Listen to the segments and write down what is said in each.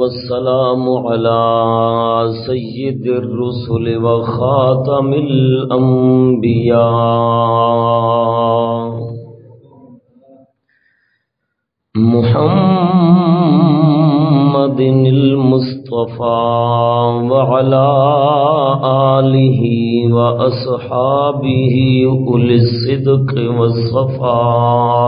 والسلام على سيد الرسل وخاتم الأنبياء محمد المصطفى وعلى آله وأصحابه أولي الصدق والصفاء.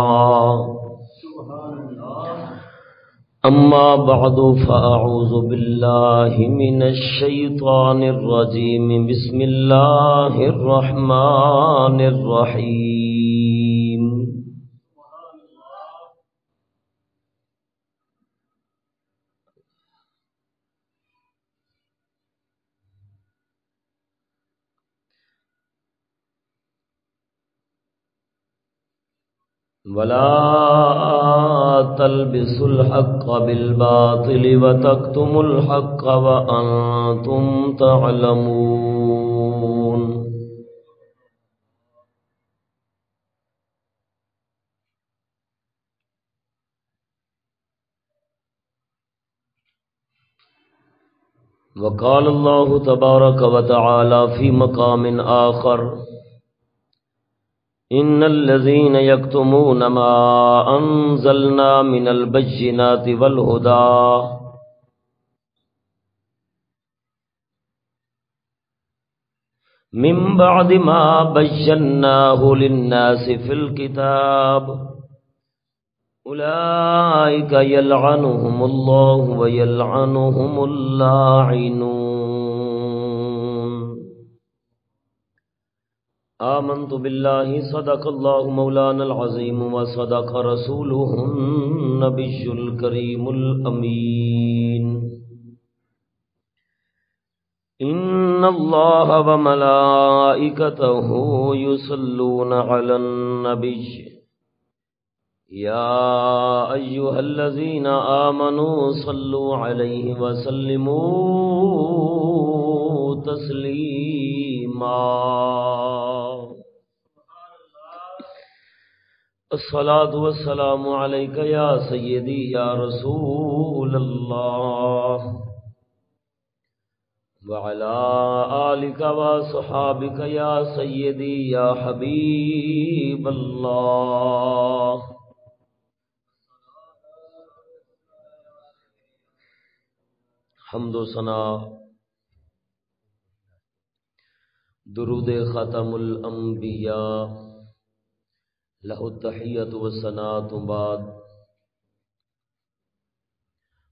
أما بعد فأعوذ بالله من الشيطان الرجيم. بسم الله الرحمن الرحيم. ولا تلبسوا الحق بالباطل وتكتموا الحق وأنتم تعلمون. وقال الله تبارك وتعالى في مقام آخر: إن الذين يكتمون ما أنزلنا من البينات والهدى من بعد ما بيناه للناس في الكتاب أولئك يلعنهم الله ويلعنهم اللاعنون. آمنت بالله صدق الله مولانا العظيم وصدق رسوله النبي الكريم الأمين. إن الله وملائكته يصلون على النبي يا أيها الذين آمنوا صلوا عليه وسلموا تسليما. الصلاة والسلام عليك يا سيدي يا رسول الله وعلى آلك وصحابك يا سيدي يا حبيب الله. حمد و ثنا درود ختم الانبیاء لہ التحیۃ والثناء. بعد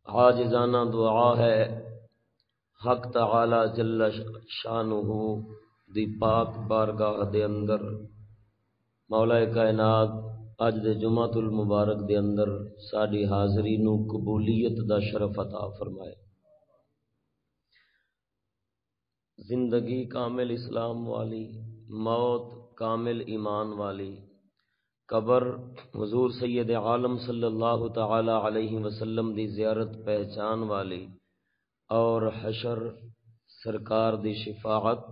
عاجزانہ دعا ہے حق تعالی جل شانہ دی پاک بارگاہ دے اندر مولا کائنات اج دے جمعۃ المبارک دے اندر ساڈی حاضری نو قبولیت دا شرف عطا فرمائے. زندگی کامل اسلام والی، موت کامل ایمان والی، قبر حضور سید عالم صلی اللہ تعالی علیہ وسلم دی زیارت پہچان والی، اور حشر سرکار دی شفاعت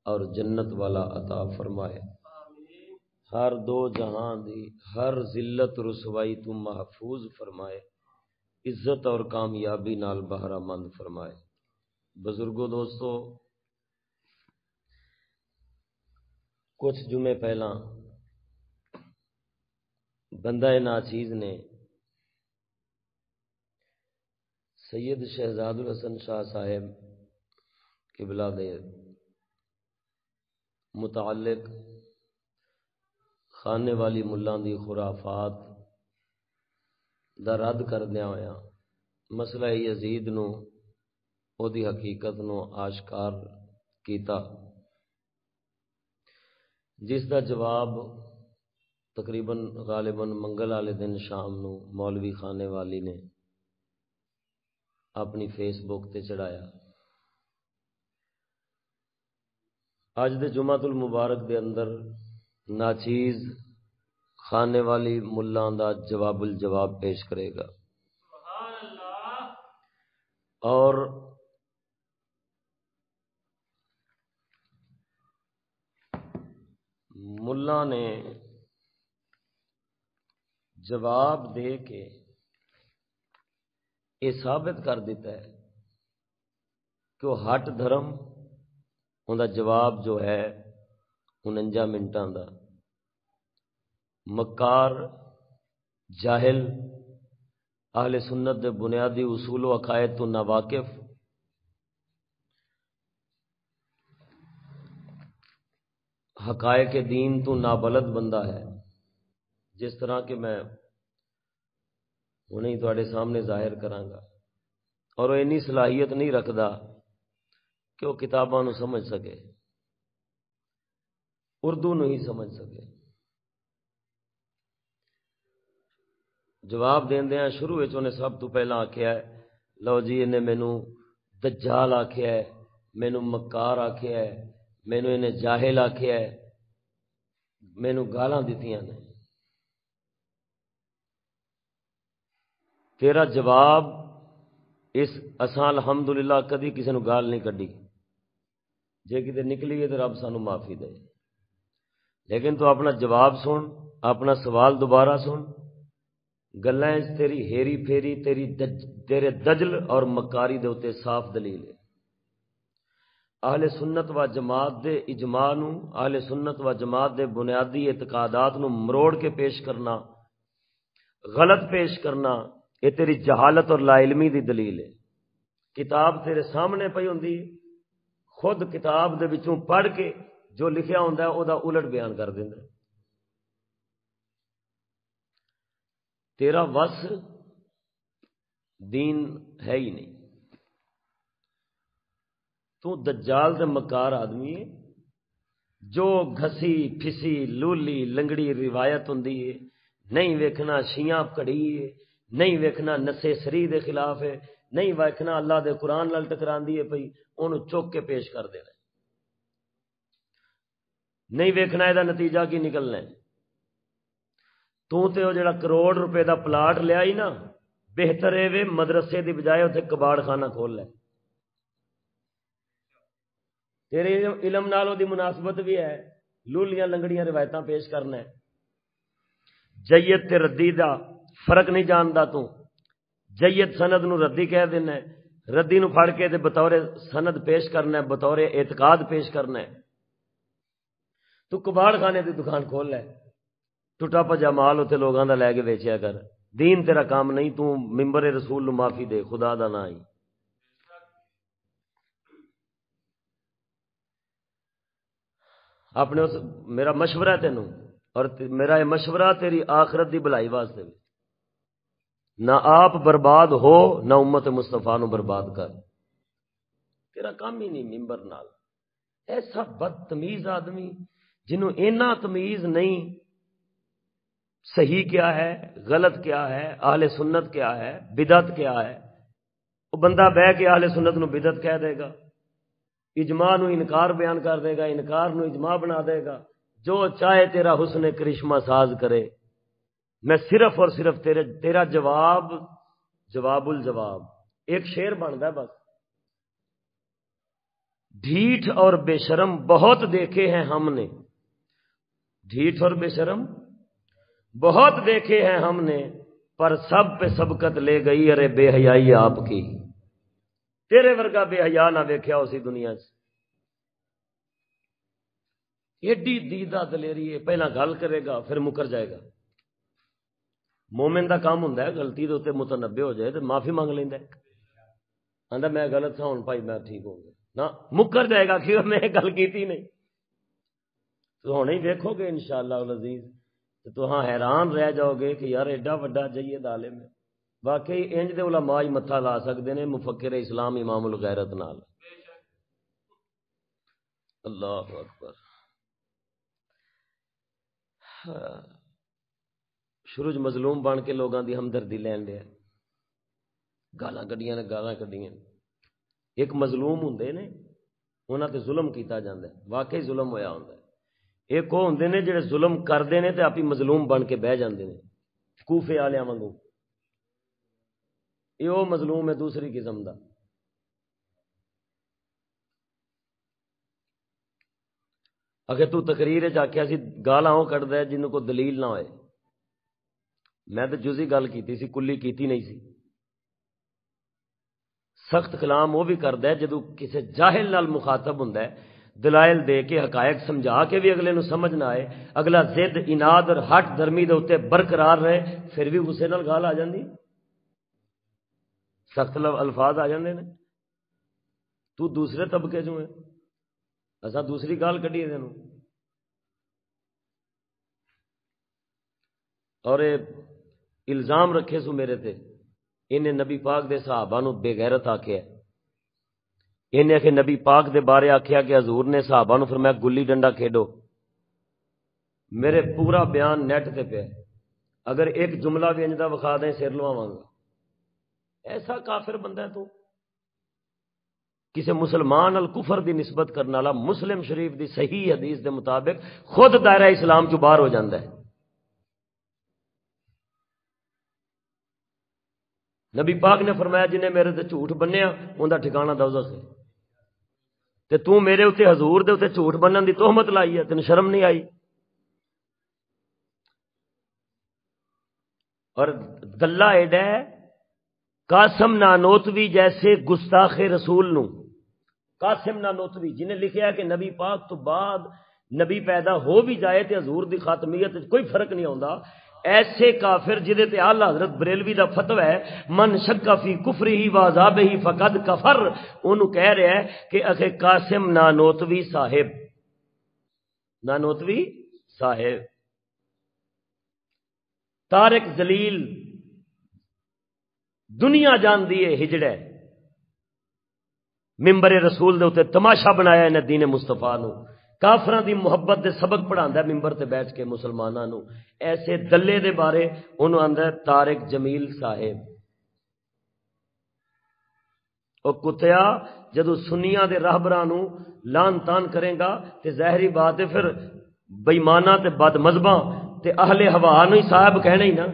اور جنت والا عطا فرمائے. ہر دو جہاں دی ہر ذلت رسوائی تو محفوظ فرمائے، عزت اور کامیابی نال بہرہ مند فرمائے. بزرگوں، دوستو، کچھ جمعے پہلا بندہ ناچیز نے سید شہزاد الحسن شاہ صاحب قبلہ دے متعلق خانے والی ملان دی خرافات دا رد کردیا ہویا مسئلہ یزید نو او دی حقیقت نو آشکار کیتا، جس دا جواب تقریباً غالباً منگل والے دن شام نو مولوی خانے والی نے اپنی فیس بک تے چڑھایا. اج دے جمعۃ المبارک دے اندر ناچیز خانے والی ملاں دا جواب الجواب پیش کرے گا. اور ملا نے جواب دے کے یہ ثابت کر دیتا ہے کہ وہ ہٹ دھرم ان دا جواب جو ہے 49 منٹاں دا، مکار جاہل اہل سنت دے بنیادی اصول و عقائد تو ناواقف، حقائق دین تو نابلد بندہ ہے، جس طرح کہ میں انہیں تواڈے سامنے ظاہر کراں گا، اور وہ انی صلاحیت نہیں رکھدا کہ وہ کتاباں نو سمجھ سکے، اردو نو ہی سمجھ سکے۔ جواب دیندیاں شروع وچ انہیں سب تو پہلا آکھیا ہے لو جی انہیں مینوں دجال آکھیا ہے، مینوں مکار آکھیا ہے، مینوں انہیں جاہل آکھیا ہے، مینوں گالاں دتیاں نے۔ تیرا جواب اس اساں الحمدللہ کدی کسی نو گال نہیں کڈی، جے کتے نکلی ہے تو رب سانو معافی دے، لیکن تو اپنا جواب سن، اپنا سوال دوبارہ سن، گلاں وچ تیری ہیری پھیری تیرے دجل اور مکاری دے اوتے صاف دلیل ہے۔ اہل سنت و جماعت دے اجماع نو، اہل سنت و جماعت دے بنیادی اعتقادات نو مروڑ کے پیش کرنا، غلط پیش کرنا، یہ تیری جہالت اور لا علمی دی دلیل ہے۔ کتاب تیرے سامنے پئی ہوندی، خود کتاب دے وچوں پڑھ کے جو لکھیا ہوندا ہے او دا الٹ بیان کر دیندا ہے۔ تیرا وس دین ہے ہی نہیں، تو دجال تے مکار آدمی ہے، جو گھسی پھسی لولی لنگڑی روایت ہوندی ہے، نہیں ویکھنا شیعہ کڑی ہے، نہیں ویکھنا نسے سری دے خلاف ہے، نہیں ویکھنا اللہ دے قرآن نال ٹکراندی ہے پئی، اونوں چوک کے پیش کر دینا، نہیں ویکھنا اے دا نتیجہ کی نکلنا ہے۔ تو تے او جڑا کروڑ روپے دا پلاٹ لیا ہی نا، بہتر اے وے مدرسے دی بجائے اتنے کباڑ خانہ کھول لے۔ تیرے علم نال دی مناسبت بھی ہے، لولیاں لنگڑیاں روایتاں پیش کرنا ہے۔ جید تے ردی دا فرق نہیں جاندا تو، جید سند نو ردی کہہ دینا ہے، ردی نو پھڑ کے تے بطور سند پیش کرنا ہے، بطور اعتقاد پیش کرنا ہے۔ تو کباڑ خانے دی دکان کھول لے، ٹوٹا پجا مال اتنے لوگاں دا لے کے ویچیا کر، دین تیرا کام نہیں، تو ممبر رسول نو معافی دے، خدا دا نہ ہی۔ اپنے میرا مشورہ ہے تینوں، اور میرا یہ مشورہ تیری آخرت دی بھلائی واسطے بھی، نہ آپ برباد ہو نہ امت مصطفیٰ نو برباد کر، تیرا کام ہی نہیں ممبر نال۔ ایسا بدتمیز آدمی جنہوں اینا تمیز نہیں صحیح کیا ہے غلط کیا ہے اہل سنت کیا ہے بدعت کیا ہے، وہ بندہ بہ کے اہل سنت نو بدعت کہہ دے گا، اجماع نو انکار بیان کر دے گا، انکار نو اجماع بنا دے گا، جو چاہے تیرا حسن کرشمہ ساز کرے، میں صرف اور صرف تیرا جواب الجواب ایک شعر بنتا ہے بس۔ ڈھیٹھ اور بے شرم بہت دیکھے ہیں ہم نے، ڈھیٹھ اور بے شرم بہت دیکھے ہیں ہم نے، پر سب پہ سبقت لے گئی ارے بے حیائی آپ کی، تیرے ورگا بے حیا نہ ویکھیا اسی دنیا سے۔ ایڈی دیدہ دلیری ہے، پہلا گل کرے گا پھر مکر جائے گا۔ مومن دا کام ہوندا ہے غلطی دے اوتے متنبہ ہو جائے تو معافی مانگ لیندا ہے، آندا میں غلط تھا ہن بھائی میں ٹھیک ہو گیا، نہ مکر جائے گا کہ میں گل کیتی نہیں۔ تو ہن ہی دیکھو گے انشاءاللہ العزیز تو ہاں حیران رہ جاؤ گے کہ یار ایڈا وڈا جید عالم ہے، واقعی انج دے علماء ہی متھا لا سکدے نے مفکر اسلام امام الغیرت نال۔ اللہ اکبر۔ شروع مظلوم بن کے لوگاں دی ہمدردی لین لیا، گالاں کڈیاں نے گالاں کڈیاں، ایک مظلوم ہوندے نے انہاں تے ظلم کیتا جاندا ہے، واقعی ظلم ہویا ہوندا ہے، ایک وہ ہوندے نے جڑے ظلم کردے نے تے آپ ہی مظلوم بن کے بہ جاندے نے، کوفے والےاں وانگوں، یہ وہ مظلوم ہے دوسری قسم دا۔ اگر تو تقریر وچ آکھیا سی گالاں او کڈدا ہے جنوں کو دلیل نہ ہوئے، میں تو جزی گل کیتی سی کلی کیتی نہیں سی، سخت کلام وہ بھی کرتا ہے جدو کسی جاہل نال مخاطب ہوندا ہے، دلائل دے کے حقائق سمجھا کے بھی اگلے نو سمجھ نہ آئے، اگلا ضد اناد اور ہٹ درمی دے اوتے برقرار رہے، پھر بھی غصے نال گال آ جاندی، سخت الفاظ آ جاندے نے، تو دوسرے طبقے چوں ہے، اساں دوسری گال کڈی دے نو، اور الزام رکھے سو میرے تے، انہیں نبی پاک دے صحابہ نو بے غیرت آکھیا، انہیں کہ نبی پاک دے بارے آکھیا کہ حضور نے صحابہ نو فرمایا گلی ڈنڈا کھیڈو، میرے پورا بیان نیٹ تے پہ، اگر ایک جملہ بھی انجدہ وکھا دیں سر لواواں گا، ایسا کافر بندہ ہے تو کسی مسلمان الکفر دی نسبت کرنے والا مسلم شریف دی صحیح حدیث دے مطابق خود دائرہ اسلام چوں باہر ہو جاندہ ہے۔ نبی پاک نے فرمایا جنہیں میرے تے جھوٹ بنیا ان دا ٹھکانہ دوزخ ہے، تے تو میرے اتے حضور دے اتے جھوٹ بنن دی تہمت لائی ہے، تین شرم نہیں آئی؟ اور گلہ ایڈا ہے قاسم نانوتوی جیسے گستاخ رسول نو، قاسم نانوتوی جنہیں لکھیا ہے کہ نبی پاک تو بعد نبی پیدا ہو بھی جائے تے حضور دی خاتمیت کوئی فرق نہیں ہوندا، ایسے کافر جدے تے اعلی حضرت بریلوی دا فتوی ہے من شک فی کفرہ و عذابہ فقد کفر، انہوں کہہ رہا ہے کہ اکھے قاسم نانوتوی صاحب، نانوتوی صاحب، طارق جلیل دنیا جان دیے ہجڑے ممبر رسول دے اتے تماشا بنایا انہیں دین مصطفیٰ نو، کافراں دی محبت دے سبق پڑھاندا ہے ممبر تے بیٹھ کے مسلماناں نو، ایسے دلے دے بارے انہوں آندا ہے طارق جمیل صاحب۔ او کتیا جدو سنیاں دے راہبراں نو لان تان کرے گا تے ظاہری بات ہے پھر بے ایماناں تے بد مذہباں تے اہل ہوا نو ہی صاحب کہنا ہی نا۔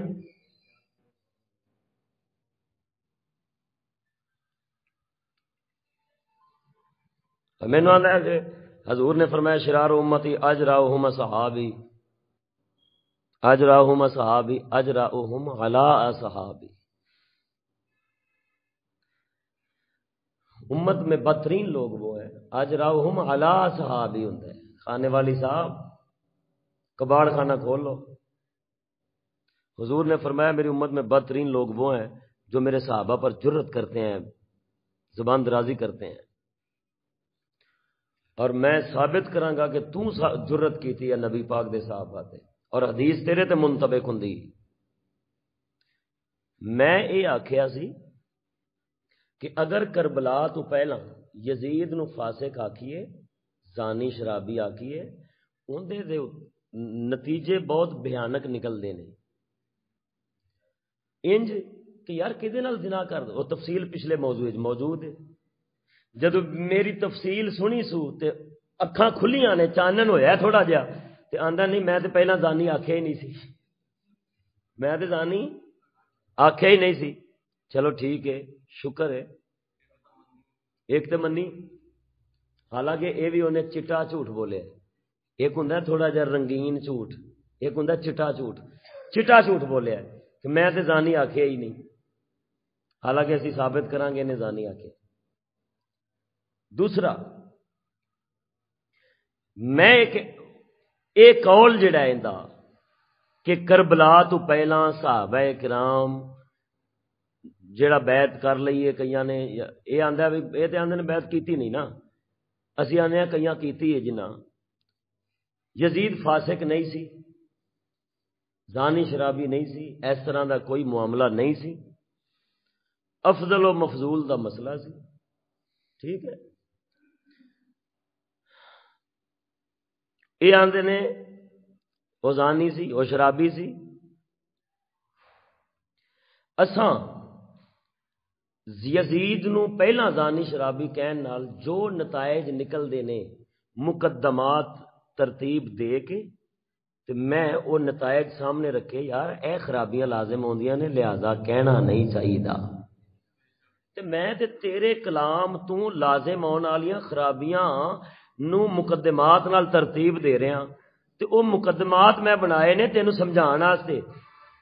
میں نے آندا ہے کہ حضور نے فرمایا شرار امتی اجراؤہم صحابی، اجراؤہم صحابی اجراؤہم علی صحابی، امت میں بدترین لوگ وہ ہیں اجراؤہم علی صحابی ہوتا ہے، کھانے والی صاحب کباڑ خانہ کھول لو، حضور نے فرمایا میری امت میں بدترین لوگ وہ ہیں جو میرے صحابہ پر جرت کرتے ہیں، زبان درازی کرتے ہیں، اور میں ثابت کراں گا کہ تو جرت کی تھی یا نبی پاک دے صحابہ تے، اور حدیث تیرے تے منطبق ہوندی۔ میں یہ آکھیا سی کہ اگر کربلا تو پہلا یزید نو فاسق آکھیے، زانی شرابی آکھیے، اندے دے نتیجے بہت بھیانک نکل دینے، انج کہ یار کدے نال زنا کر دو، وہ تفصیل پچھلے موضوع موجود ہے، جدو میری تفصیل سنی سو تے اکھاں کھلیاں نے چانن ہویا تھوڑا جہا تے آندا نہیں میں تے پہلا زانی آکھیا ہی نہیں سی، میں تے زانی آکھیا ہی نہیں سی، چلو ٹھیک ہے شکر ہے ایک تے منی، حالانکہ اے بھی انہیں چٹا جھوٹ بولے، ایک ہوندا تھوڑا جہا رنگین جھوٹ، ایک ہوندا چٹا جھوٹ، چٹا جھوٹ بولیا کہ میں تے زانی آکھیا ہی نہیں، حالانکہ اسی ثابت کران گے انہیں زانی آکھیا۔ دوسرا میں ایک قول جڑا ہے اندا کہ کربلا تو پہلا صحابہ کرام جڑا بیعت کر لئیے کئیاں نے، یہ آندا ہے یہ تے آندے نے بیعت کیتی نہیں نا، اسی آندے ہیں کئیاں کیتی ہے جنہ، یزید فاسق نہیں سی، زانی شرابی نہیں سی، اس طرح دا کوئی معاملہ نہیں سی، افضل و مفضول دا مسئلہ سی، ٹھیک ہے۔ یہ آندے نے وہ زانی سی وہ شرابی سی، اساں یزید نو پہلا زانی شرابی کہن نال جو نتائج نکل دے نے مقدمات ترتیب دے کے تے میں وہ نتائج سامنے رکھے یار اے خرابیاں لازم ہوندیاں نے لہذا کہنا نہیں چاہیے تے میں تے تیرے کلام تو لازم آن والیاں خرابیاں نو مقدمات نال ترتیب دے رہا تے او مقدمات میں بنائے نے تینوں سمجھان واسطے،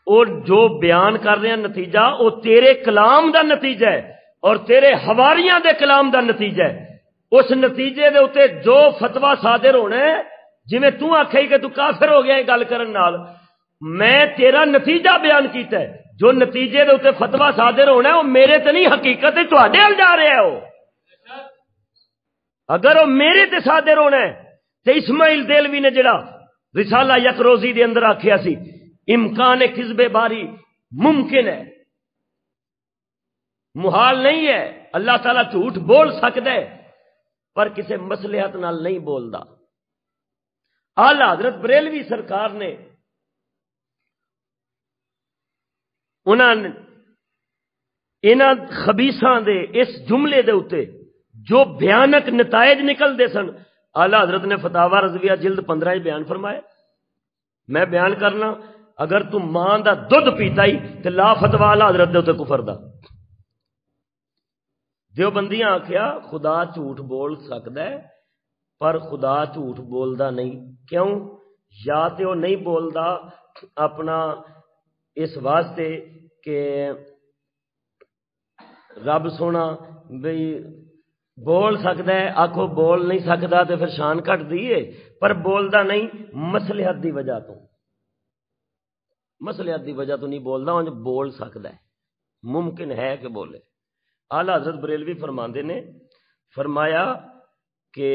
اور جو بیان کر رہے ہیں نتیجہ وہ تیرے کلام دا نتیجہ ہے، اور تیرے حواریاں دے کلام دا نتیجہ ہے، اس نتیجے دے اتے جو فتویٰ صادر ہونا ہے، جویں تو آکھے کہ تو کافر ہو گیا ہے گل کرن نال، میں تیرا نتیجہ بیان کیتا ہے، جو نتیجے دے اتے فتویٰ صادر ہونا ہے وہ میرے تے نہیں، حقیقت ہے تواڈے ال جا رہا ہے۔ وہ اگر وہ میرے تے صادر ہونا ہے تے اسماعیل دیلوی نے جڑا رسالہ یک روزی دے اندر آکھیا سی امکان کذب باری ممکن ہے، محال نہیں ہے، اللہ تعالیٰ جھوٹ بول سکتا ہے پر کسی مصلحت نال نہیں بولدا۔ اعلی حضرت بریلوی سرکار نے انہاں خبیثاں دے اس جملے دے اتے جو بھیانک نتائج نکلتے سن، اعلی حضرت نے فتاوی رضویہ جلد 15 بیان فرمائے۔ میں بیان کرنا، اگر تم ماں دا دودھ پیتا ہی تو لا فتوی اعلی حضرت دے اتے کفر دا۔ دیوبندیاں آکھیا خدا جھوٹ بول سکتا ہے پر خدا جھوٹ بولدا نہیں، کیوں؟ یا تے وہ نہیں بولدا اپنا اس واسطے کہ رب سونا بھئی بول سکتا ہے، آکھو بول نہیں سکتا تو پھر شان کٹ دیئے، پر بولدا نہیں مصلحت دی وجہ تو، مصلحت دی وجہ تو نہیں بولدا، انج بول سکتا ہے، ممکن ہے کہ بولے۔ اعلی حضرت بریلوی فرماندے نے فرمایا کہ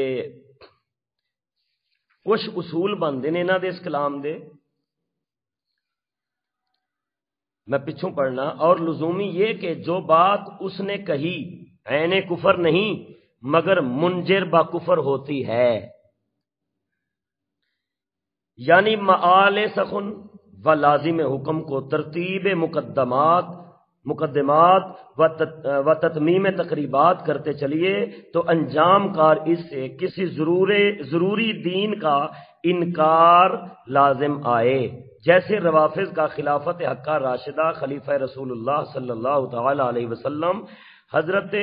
کچھ اصول بنتے ہیں انہاں دے اس کلام دے، میں پچھوں پڑھنا، اور لزومی یہ کہ جو بات اس نے کہی عین کفر نہیں مگر منجر با کفر ہوتی ہے، یعنی معال سخن و لازم حکم کو ترتیب مقدمات و تتمیم تقریبات کرتے چلیے تو انجام کار اس سے کسی ضروری دین کا انکار لازم آئے، جیسے روافظ کا خلافت حقہ راشدہ خلیفہ رسول اللہ صلی اللہ تعالی علیہ وسلم حضرت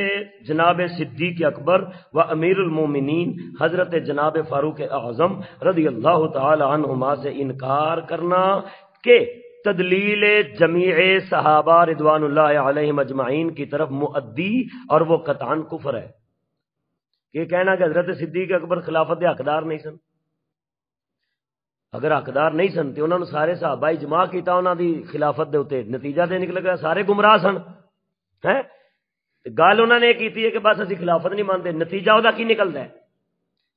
جناب صدیق اکبر و امیر المومنین حضرت جناب فاروق اعظم رضی اللہ تعالی عنہما سے انکار کرنا کہ تدلیل جمیع صحابہ رضوان اللہ علیہم اجمعین کی طرف مؤدی اور وہ قطعاً کفر ہے۔ یہ کہنا کہ حضرت صدیق اکبر خلافت کے حقدار نہیں سن، اگر حقدار نہیں سن تو انہوں نے سارے صحابہ اجماع کیتا انہوں دی خلافت دے اوتے، نتیجہ دے نکل گیا سارے گمراہ سن ہیں۔ گل انہوں نے کی ہے کہ بس اسی خلافت نہیں مانتے، نتیجہ وہ کی نکلتا ہے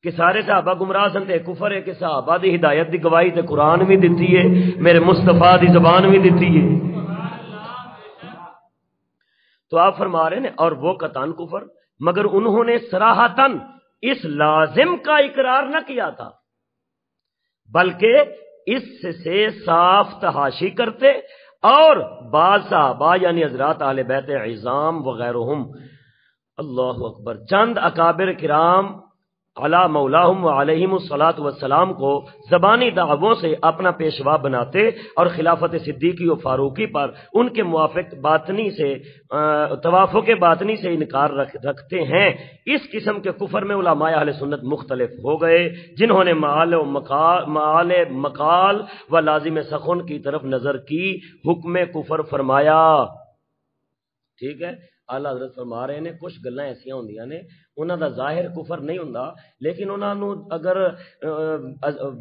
کہ سارے صحابہ گمراہ سن تے کفر ہے، کہ صحابہ دی ہدایت دی گواہی تے قرآن بھی دیتی ہے، میرے مصطفیٰ دی زبان بھی دیتی ہے۔ تو آپ فرما رہے ہیں اور وہ قطعاً کفر، مگر انہوں نے صراحتاً اس لازم کا اقرار نہ کیا تھا بلکہ اس سے صاف تحاشی کرتے، اور بعض صحابہ یعنی حضرات اہل بیت عظام وغیرہم، اللہ اکبر، چند اکابر کرام علی مولاہم وعلیہم الصلاۃ والسلام کو زبانی دعووں سے اپنا پیشوا بناتے اور خلافت صدیقی و فاروقی پر ان کے موافق باطنی سے توافق باطنی سے انکار رکھتے ہیں۔ اس قسم کے کفر میں علماء اہل سنت مختلف ہو گئے، جنہوں نے معال مقال و لازم سخن کی طرف نظر کی حکم کفر فرمایا۔ ٹھیک ہے، اعلیٰ حضرت فرما رہے ہیں کچھ گلاں ایسیاں ہوندیاں نے انہاں دا ظاہر کفر نہیں ہوندا، لیکن انہاں نو اگر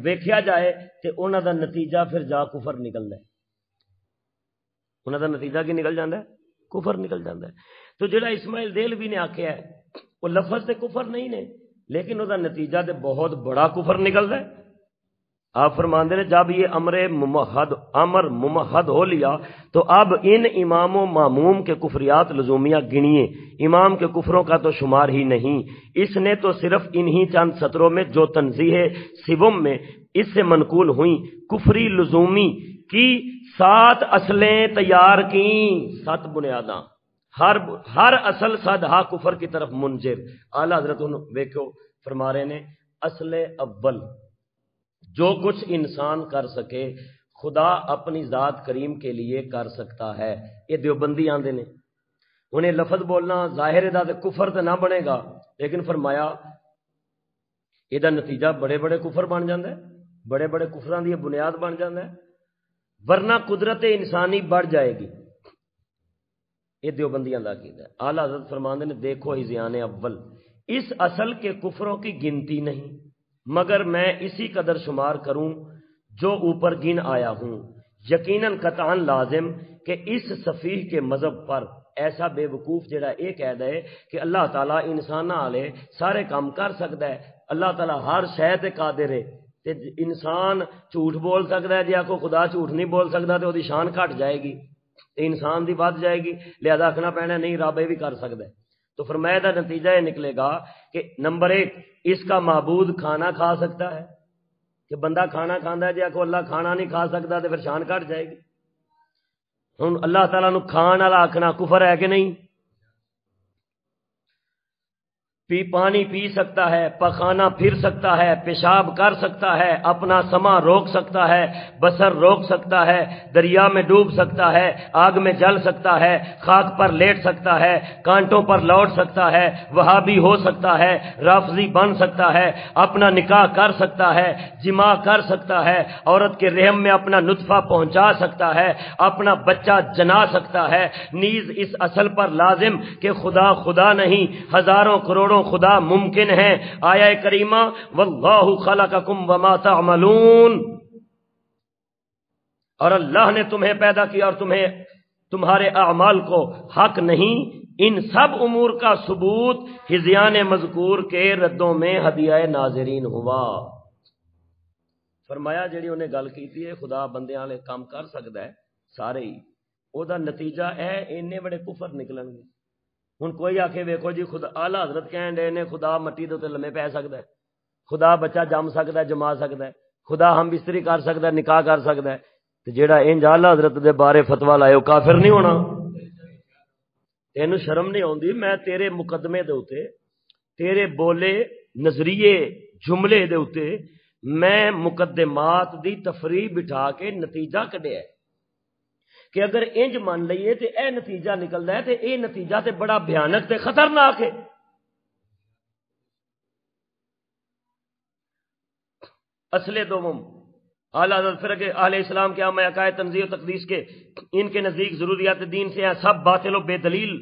ویکھیا جائے تے انہاں دا نتیجہ پھر جا کفر نکلدا ہے، انہاں دا نتیجہ کی نکل جاندا ہے؟ کفر نکل جاندا ہے۔ تو جڑا اسماعیل دیلوی نے آکھیا ہے وہ لفظ تے کفر نہیں نے، لیکن وہ دا نتیجہ تے بہت بڑا کفر نکلدا ہے۔ آپ فرماندے نے جب یہ امر ممہد ہو لیا تو اب ان امام و معموم کے کفریات لزومیہ گنیے، امام کے کفروں کا تو شمار ہی نہیں، اس نے تو صرف انہی چند سطروں میں جو تنزیہ سوم میں اس سے منقول ہوئیں کفری لزومی کی 7 اصلیں تیار کیں، 7 بنیاداں، ہر اصل صدہا کفر کی طرف منجر۔ اعلیٰ حضرت ویکھو فرما رہے نے اصل اول جو کچھ انسان کر سکے خدا اپنی ذات کریم کے لیے کر سکتا ہے۔ یہ دیوبندی آندے نے، انہیں لفظ بولنا ظاہر دا تے کفر تے نہ بنے گا، لیکن فرمایا یہ دا نتیجہ بڑے بڑے کفر بن جاندے، بڑے بڑے کفراں دی بنیاد بن جاندے، ورنہ قدرت انسانی بڑھ جائے گی۔ یہ دیوبندیاں دا عقیدہ ہے۔ اعلیٰ حضرت فرماندے نے دیکھو ہزیان اول، اس اصل کے کفروں کی گنتی نہیں مگر میں اسی قدر شمار کروں جو اوپر گن آیا ہوں، یقیناً قطعاً لازم کہ اس سفیہ کے مذہب پر ایسا بے وقوف جڑا یہ کہہ دے کہ اللہ تعالیٰ انسان والے سارے کام کر سکتا ہے، اللہ تعالیٰ ہر شے تے قادر ہے، تے انسان جھوٹ بول سکتا ہے، جے کو خدا جھوٹ نہیں بول سکتا تو وہ شان گھٹ جائے گی، انسان دی بات جائے گی، لہذا آخنا پینا نہیں رب یہ بھی کر سکتا ہے۔ تو فرمایا دا نتیجہ یہ نکلے گا کہ نمبر ایک، اس کا معبود کھانا کھا سکتا ہے، کہ بندہ کھانا کھانا ہے، جے کو اللہ کھانا نہیں کھا سکتا تو پھر شان گھٹ جائے گی۔ ہوں اللہ تعالیٰ نو کھان والا آخنا کفر ہے کہ نہیں؟ پانی پی سکتا ہے، پخانا پھر سکتا ہے، پیشاب کر سکتا ہے، اپنا سما روک سکتا ہے، بسر روک سکتا ہے، دریا میں ڈوب سکتا ہے، آگ میں جل سکتا ہے، خاک پر لیٹ سکتا ہے، کانٹوں پر لوٹ سکتا ہے، وہابی ہو سکتا ہے، رافضی بن سکتا ہے، اپنا نکاح کر سکتا ہے، جماع کر سکتا ہے، عورت کے رحم میں اپنا نطفہ پہنچا سکتا ہے، اپنا بچہ جنا سکتا ہے، نیز اس اصل پر لازم کہ خدا خدا نہیں، ہزاروں کروڑوں خدا ممکن ہے۔ آیہ کریمہ واللہ خلقکم وما تعملون، اور اللہ نے تمہیں پیدا کیا اور تمہارے اعمال کو حق نہیں، ان سب امور کا ثبوت ہذیان مذکور کے ردوں میں ہدیہ ناظرین ہوا۔ فرمایا جڑی انہیں گل کیتی ہے خدا بندیاں والے کام کر سکتا ہے سارے ہی، او دا نتیجہ ہے اینے بڑے کفر نکلن گے۔ ہن کوئی آکھے ویکھو جی خدا اعلیٰ حضرت کہن دے نے خدا مٹی دے تے لمے پے سکدا ہے، خدا بچہ جم سکدا ہے، جما سکدا ہے، خدا ہم بستری کر سکدا ہے، نکاح کر سکدا ہے، تے جیڑا انج اعلیٰ حضرت دے بارے فتوی لائے او کافر نہیں ہونا؟ تینوں شرم نہیں آندی؟ میں تیرے مقدمے دے اوتے، تیرے بولے نظریے جملے دے اوتے میں مقدمات دی تفریح بٹھا کے نتیجہ کڈیا ہے کہ اگر انج مان لئیے تے اے نتیجہ نکلدا ہے تے اے نتیجہ تے بڑا بھیانک تے خطرناک ہے۔ اصل دوم اعلیٰ حضرت فرق اہل اسلام کے عام عقائد تنزیہ و تقدیس کے ان کے نزدیک ضروریات دین سے ہیں سب باطل و بے دلیل۔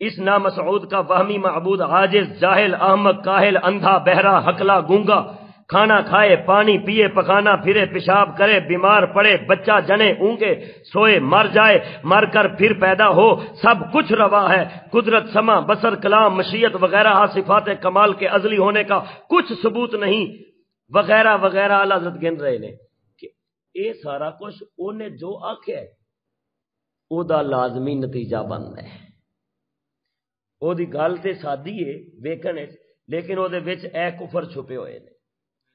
اس نامسعود کا وہمی معبود عاجز، جاہل، احمق، کاہل، اندھا، بہرا، ہکلا، گونگا، کھانا کھائے، پانی پیے، پخانا پھرے، پیشاب کرے، بیمار پڑے، بچہ جنے، اونگے، سوئے، مر جائے، مر کر پھر پیدا ہو، سب کچھ روا ہے۔ قدرت، سما، بصر، کلام، مشیت وغیرہ صفات کمال کے ازلی ہونے کا کچھ ثبوت نہیں، وغیرہ وغیرہ اعلیٰ حضرت گن رہے نے کہ اے سارا کچھ اونے جو آکھیا ہے او دا لازمی نتیجہ بننا ہے۔ او دی گل تے سادی ہے ویکھن وچ، لیکن او دے وچ اے کفر چھپے ہوئے نے۔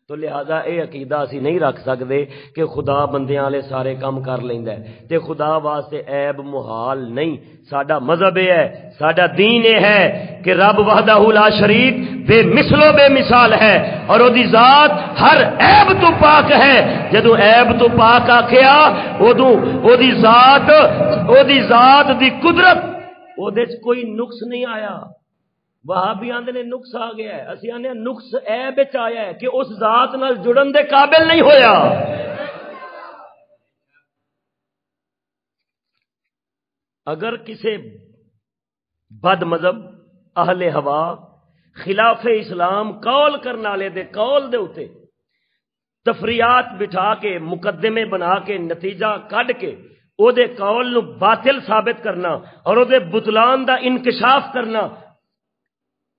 تو لہذا اے عقیدہ اسی نہیں رکھ سکتے کہ خدا بندیاں والے سارے کام کر لیندا ہے تے خدا واسطے عیب محال نہیں۔ ساڈا مذہب یہ ہے، ساڈا دین یہ ہے کہ رب وحدہ لا شریک بے مثل و بے مثال ہے اور او دی ذات ہر عیب تو پاک ہے۔ جدوں عیب تو پاک آکھیا اودوں او دی ذات دی قدرت او دے کوئی نقص نہیں آیا۔ وہابی آندے نے نقص آ گیا ہے، اسی آنے نقص عیب وچ آیا ہے کہ اس ذات نال جڑن دے قابل نہیں ہویا۔ اگر کسی بد مذہب اہل ہوا خلاف اسلام قول کرنے والے دے قول دے اوتے تفریعات بٹھا کے مقدمے بنا کے نتیجہ کڈ کے او دے قول نو باطل ثابت کرنا اور او دے بطلان دا انکشاف کرنا،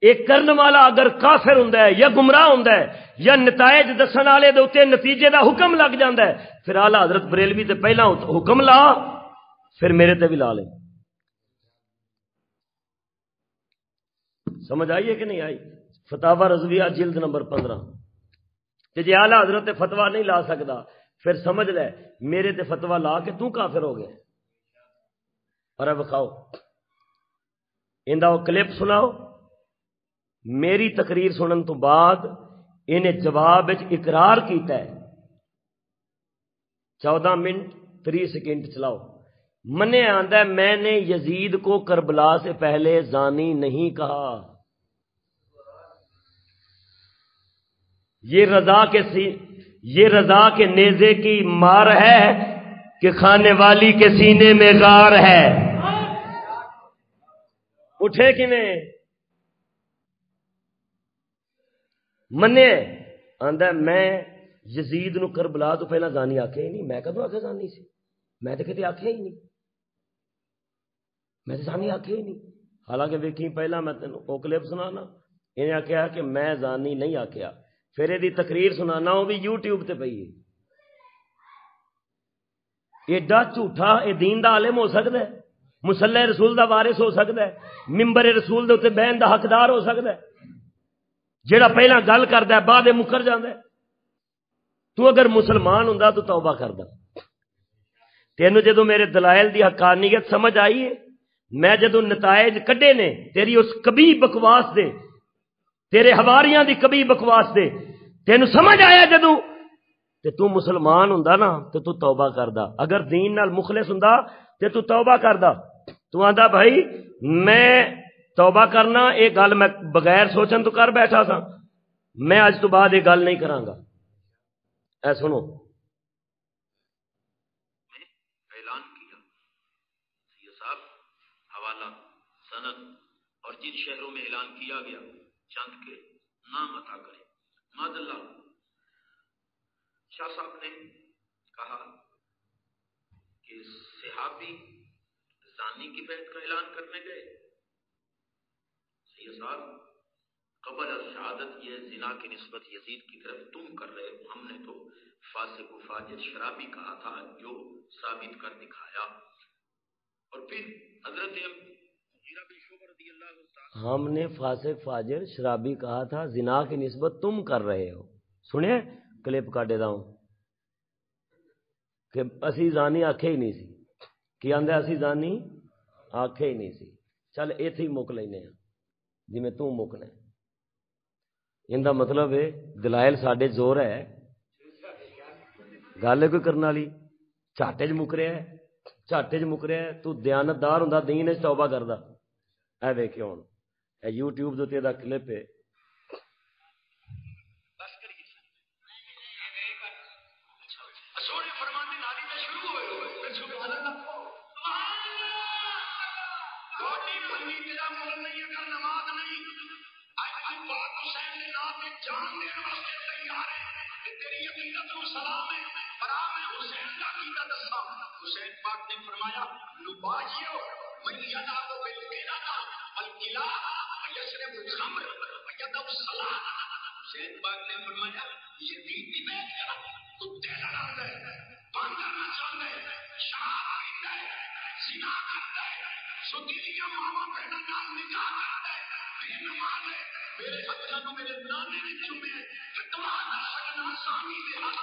ایک کرنے والا اگر کافر ہوندا ہے یا گمراہ ہوندا ہے یا نتائج دسن والے دے اوتے نتیجے دا حکم لگ جاندا ہے، پھر اعلیٰ حضرت بریلوی تے پہلا حکم لا پھر میرے تے بھی لا لے۔ سمجھ آئیے کہ نہیں آئی؟ فتاوی رضویہ جلد نمبر 15۔ تے جے اعلیٰ حضرت تے فتویٰ نہیں لا سکدا پھر سمجھ لے میرے تے فتویٰ لا کے تو کافر ہو گئے۔ اور اب بخاؤ اندا کلپ سناؤ، میری تقریر سنن تو بعد انہیں جواب اقرار کیتا ہے 14 منٹ 3 سیکنڈ چلاؤ۔ منے آندا ہے میں نے یزید کو کربلا سے پہلے زانی نہیں کہا، یہ رضا کے نیزے کی مار ہے کہ کھانے والی کے سینے میں غار ہے۔ اٹھے کیویں منے آندا میں یزید نو کربلا تو پہلا زانی آکھیا ہی نہیں. میں کدوں آکھیا زانی سی؟ میں تو کتے آکھیا ہی نہیں. میں تو زانی آکھیا ہی نہیں. حالانکہ ویکھی پہلا میں تینوں او کلپ سنانا. انہیں آکھیا کہ میں زانی نہیں آکھیا. پھر یہ تقریر سنانا وہ بھی یوٹیوب تے پئی ہے. ایڈا جھوٹا اے دین دا عالم ہو سکتا ہے؟ مصلی رسول دا وارث ہو سکتا ہے؟ ممبر رسول دے تے بہن دا حقدار ہو سکتا ہے؟ جیڑا پہلا گل کردا ہے بعد مکر جاندا ہے. تو اگر مسلمان ہوندا تو توبہ کردا. تینوں جدوں میرے دلائل دی حقانیت سمجھ آئی ہے، میں جدوں نتائج کڈے نے تیری اس کبھی بکواس دے، تیرے حواریاں دی کبھی بکواس دے، تینوں سمجھ آیا جدوں تے تو مسلمان ہوندا نا تے تو توبہ کردا. اگر دین نال مخلص ہوندا تے تو توبہ کردا. تو آندا بھائی میں توبہ کرنا یہ گل میں بغیر سوچن تو کر بیٹھا تھا، میں اج تو بعد یہ گل نہیں کراں گا. اے سنو اعلان کیا سید صاحب حوالہ سند اور جن شہروں میں اعلان کیا گیا چند کے نام عطا کریں. ماد اللہ شاہ صاحب نے کہا کہ صحابی زانی کی بیعت کا اعلان کرنے گئے. سید صاحب قبل شہادت یہ زنا کی نسبت یزید کی طرف تم کر رہے ہو، ہم نے تو فاسق و فاجر شرابی کہا تھا جو ثابت کر دکھایا. اور پھر حضرت مغیرہ بن شعبہ رضی اللہ تعالی ہم نے فاسق فاجر شرابی کہا تھا، زنا کی نسبت تم کر رہے ہو. سنیں کلپ کاٹے دا ہوں کہ اسی زانی آکھے ہی نہیں سی. کی آندے اسی زانی آکھے ہی نہیں سی. چل ایتھے ہی مک لینے ہیں جی میں تو مکنا ہے. ان دا مطلب ہے دلائل ساڈے زور ہے، گل ہے کوئی کرنے والی. جھاٹے چ مک رہا ہے، جھاٹے چ مک رہا ہے. تو دیانتدار ہوندا دین وچ توبہ کردا. اے ویکھو ہن اے یوٹیوب دے تے دا کلپ ہے. حسین پاک نے فرمایا نباجیو من یدعو بالقلہ والقلہ ویشرب الخمر ویدعو الصلاۃ. حسین پاک نے فرمایا یزید بھی بیٹھ گیا، کتے لڑاندے، باندر نچاندے، شراب پیندے، زنا کردے، سوتیلیاں ماواں بہناں نال نکاح کردے، بے نمازے، میرے بچوں نوں میرے نانے نے چومے، کٹوا نہ سکنا سامی دے ہاتھ.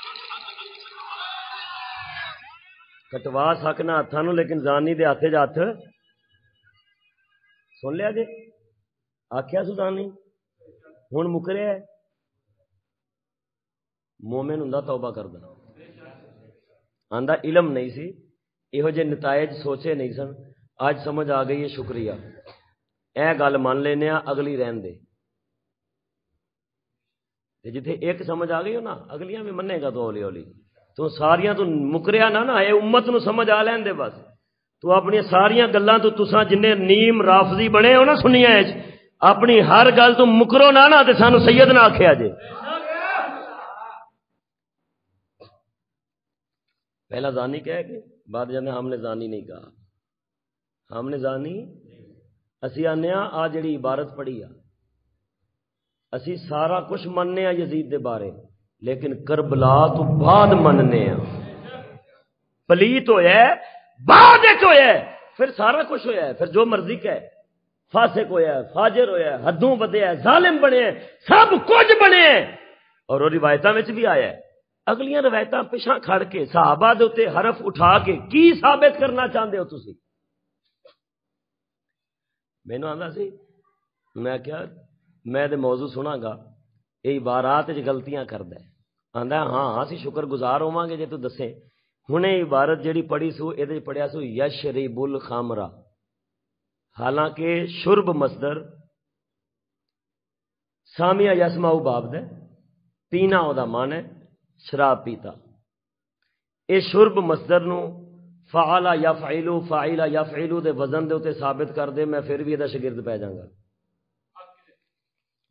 کٹوا سکنا ہاتھاں نوں لیکن زانی دے ہاتھ ہاتھ سن لیا جی. آکھیا سو زانی ہن مکریا ہے. مومن ہوندا توبہ کردا. آندا علم نہیں سی، یہو جے نتائج سوچے نہیں سن. آج سمجھ آ گئی ہے، شکریہ. اے گل مان لینے اگلی رہن دے. جتھے ایک سمجھ آ گئی ہو نا اگلیاں بھی منے گا تو ہولی ہولی. تو ساریاں تو مکریا نہ اے امت نو سمجھ آ لین دے. بس تو اپنی ساریاں گلاں تو تساں جن نیم رافضی بنے ہو نا سنیا اپنی ہر گل تو مکرو نہ تے سانو سید نہ آکھیا جے. پہلا زانی کہہ کے بعد جانے ہم نے زانی نہیں کہا. ہم نے زانی اسی آنے آ جڑی عبارت پڑھی آ اسی سارا کچھ مننے آ یزید دے بارے، لیکن کربلا تو بعد مننے آ. پلیت ہویا ہے بعد ہویا ہے، پھر سارا کچھ ہویا ہے. پھر جو مرضی کہے، فاسق ہویا ہے، فاجر ہویا ہے، حدوں ودیا ہے، ظالم بنے ہیں، سب کچھ بنے ہیں. اور وہ روایتاں وچ بھی آیا ہے. اگلیاں روایتاں پیچھے کھڑ کے صحابہ دے اوتے حرف اٹھا کے کی ثابت کرنا چاہتے ہو تسی؟ مینوں آندا سی میں کیا میں تے موضوع سنا گا یہ عبارات وچ غلطیاں کردا ہے. آندا ہاں اسی شکر گزار ہوواں گے جے تو دسیں. ہنے عبارت جڑی پڑھی سو اے پڑھیا سو یشرب الخمر، حالانکہ شرب مصدر سامع یسمع باب دے پینا او دا مان ہے شراب پیتا. اے شرب مصدر نو فعل یفعل فاعل یفعل دے وزن دے اوتے ثابت کر دے میں پھر بھی یہ شاگرد پہ جاؤں گا.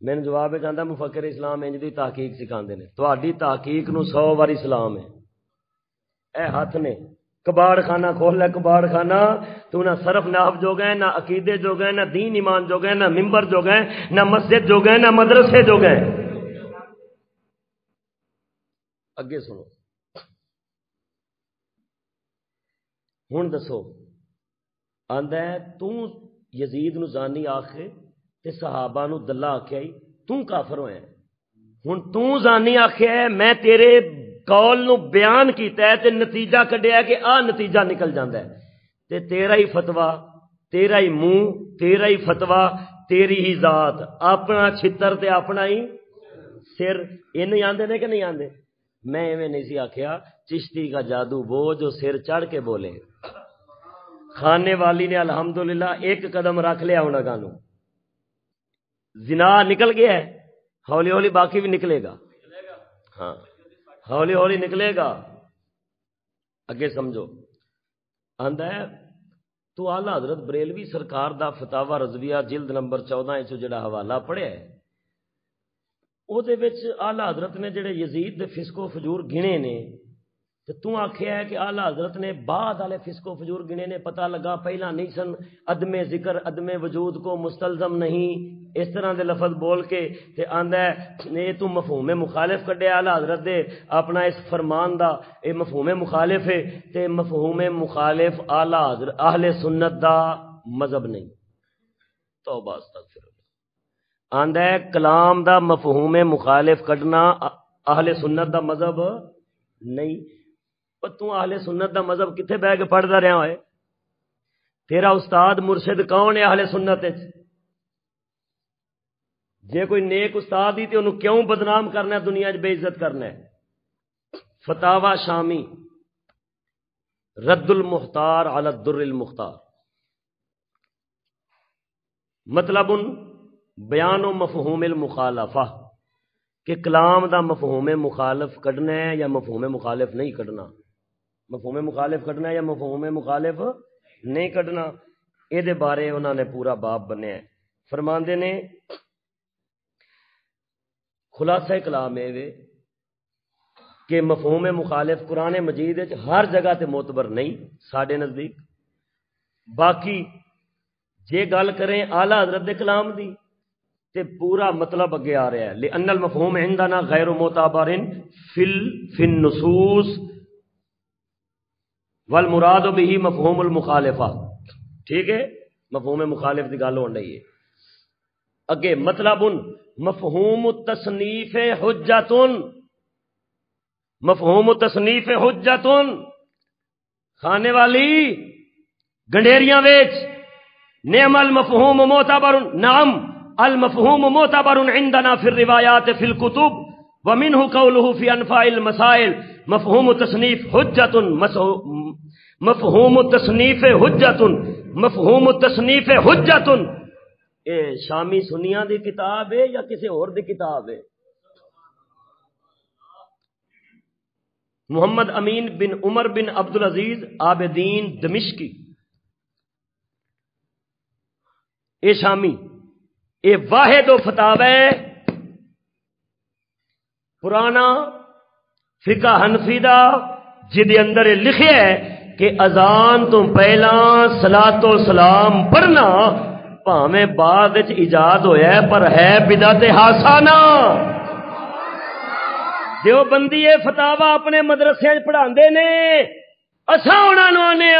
میں جواب چاہتا مفکر اسلام انج دی تحقیق سکھاندے نے. تہاڈی تحقیق نو 100 واری سلام ہے. اے ہاتھ نے کباڑ خانہ کھول لے کباڑ خانہ. تو نہ صرف نحو جو گئے نہ عقیدے جو گئے نہ دین ایمان جو گئے نہ ممبر جو گئے نہ مسجد جو گئے نہ مدرسے جو گئے. اگے سنو ہن دسو آندا ہے تو یزید نو زانی آکھے تے صحابہ نو دلہ آکھیا تو کافر ہویا ہے. ہن تو زانی آکھیا ہے میں تیرے قول نو بیان کیتا ہے تے نتیجہ کڈیا ہے کہ آ نتیجہ نکل جاندا ہے تے تیرا ہی فتویٰ تیرا ہی منہ تیرا ہی فتویٰ تیری ہی ذات اپنا چھتر تے اپنا ہی سر. یہ نہیں آندے نے کہ نہیں آندے؟ میں ایویں نہیں سی آکھیا چشتی کا جادو وہ جو سر چڑھ کے بولے. کھانے والی نے الحمدللہ ایک قدم رکھ لیا انہاں گانوں. زنا نکل گیا ہے ہولی ہولی باقی بھی نکلے گا. ہاں ہولی ہولی نکلے گا. اگے سمجھو آندا ہے تو اعلی حضرت بریلوی سرکار دا فتاوی رضویہ جلد نمبر 14 وچ جڑا حوالہ پڑھیا ہے او دے وچ اعلی حضرت نے جڑے یزید دے فسق و فجور گنے نے تے تو آکھیا ہے کہ اعلی حضرت نے بعد والے فسق و فجور گنے نے. پتہ لگا پہلا نہیں سن عدم ذکر عدم وجود کو مستلزم نہیں اس طرح دے لفظ بول کے تے آندا ہے یہ تو مفہوم مخالف کڈیا اعلی حضرت دے اپنا اس فرمان دا. اے مفہوم مخالف ہے تے مفہوم مخالف اعلی حضرت اہل سنت دا مذہب نہیں. توبہ استغفر اللہ. آندا ہے کلام دا مفہوم مخالف کڈنا اہل سنت دا مذہب نہیں. پر تو اہل سنت دا مذہب کتنے بہ کے پڑھدا رہا ہے؟ تیرا استاد مرشد کون ہے اہل سنت وچ؟ جے کوئی نیک استاد ہی تے انہوں کیوں بدنام کرنا ہے دنیا وچ بے عزت کرنا ہے؟ فتاوی شامی رد المختار علی الدر المختار. مطلب بیان و مفہوم المخالفہ کہ کلام دا مفہوم مخالف کڈنا ہے یا مفہوم مخالف نہیں کڈنا. مفہوم مخالف کڈنا ہے یا مفہوم مخالف نہیں کڈنا. اے دے بارے انہوں نے پورا باب بنیا ہے. فرماندے نے خلاصہ کلام ہے کہ مفہوم مخالف قرآن مجید وچ ہر جگہ تے معتبر نہیں ساڈے نزدیک. باقی جے گل کریں اعلی حضرت دے کلام دی تے پورا مطلب اگے آ رہا ہے. لأن المفہوم عندنا غیر معتبر فی النصوص والمراد به مفہوم المخالفہ. ٹھیک ہے مفہوم مخالف دی گل ہون رہی ہے. اگے مطلب مفہوم التصنیف حجت. مفہوم التصنیف حجت کھانے والی گنڈیریاں ویچ نعم المفہوم معتبر. نعم المفہوم معتبر عندنا فی الروایات فی الکتب ومنہ قولہ فی انفاء المسائل. مفہوم التصنیف حجت. مفہوم التصنیف حجت. مفہوم التصنیف حجت. اے شامی سنیاں دی کتاب ہے یا کسی اور دی کتاب ہے؟ محمد امین بن عمر بن عبدالعزیز عابدین دمشقی اے شامی اے واحد و فتاوی پرانا فقہ حنفی دا جدے اندر لکھے ہے کہ اذان تو پہلا صلاۃ و سلام پڑھنا پاویں بعد وچ ایجاد ہویا ہے پر ہے بدعت حسنہ. دیوبندی یہ فتاوا اپنے مدرسے پڑھاندے نے اساں انہاں نوں آنے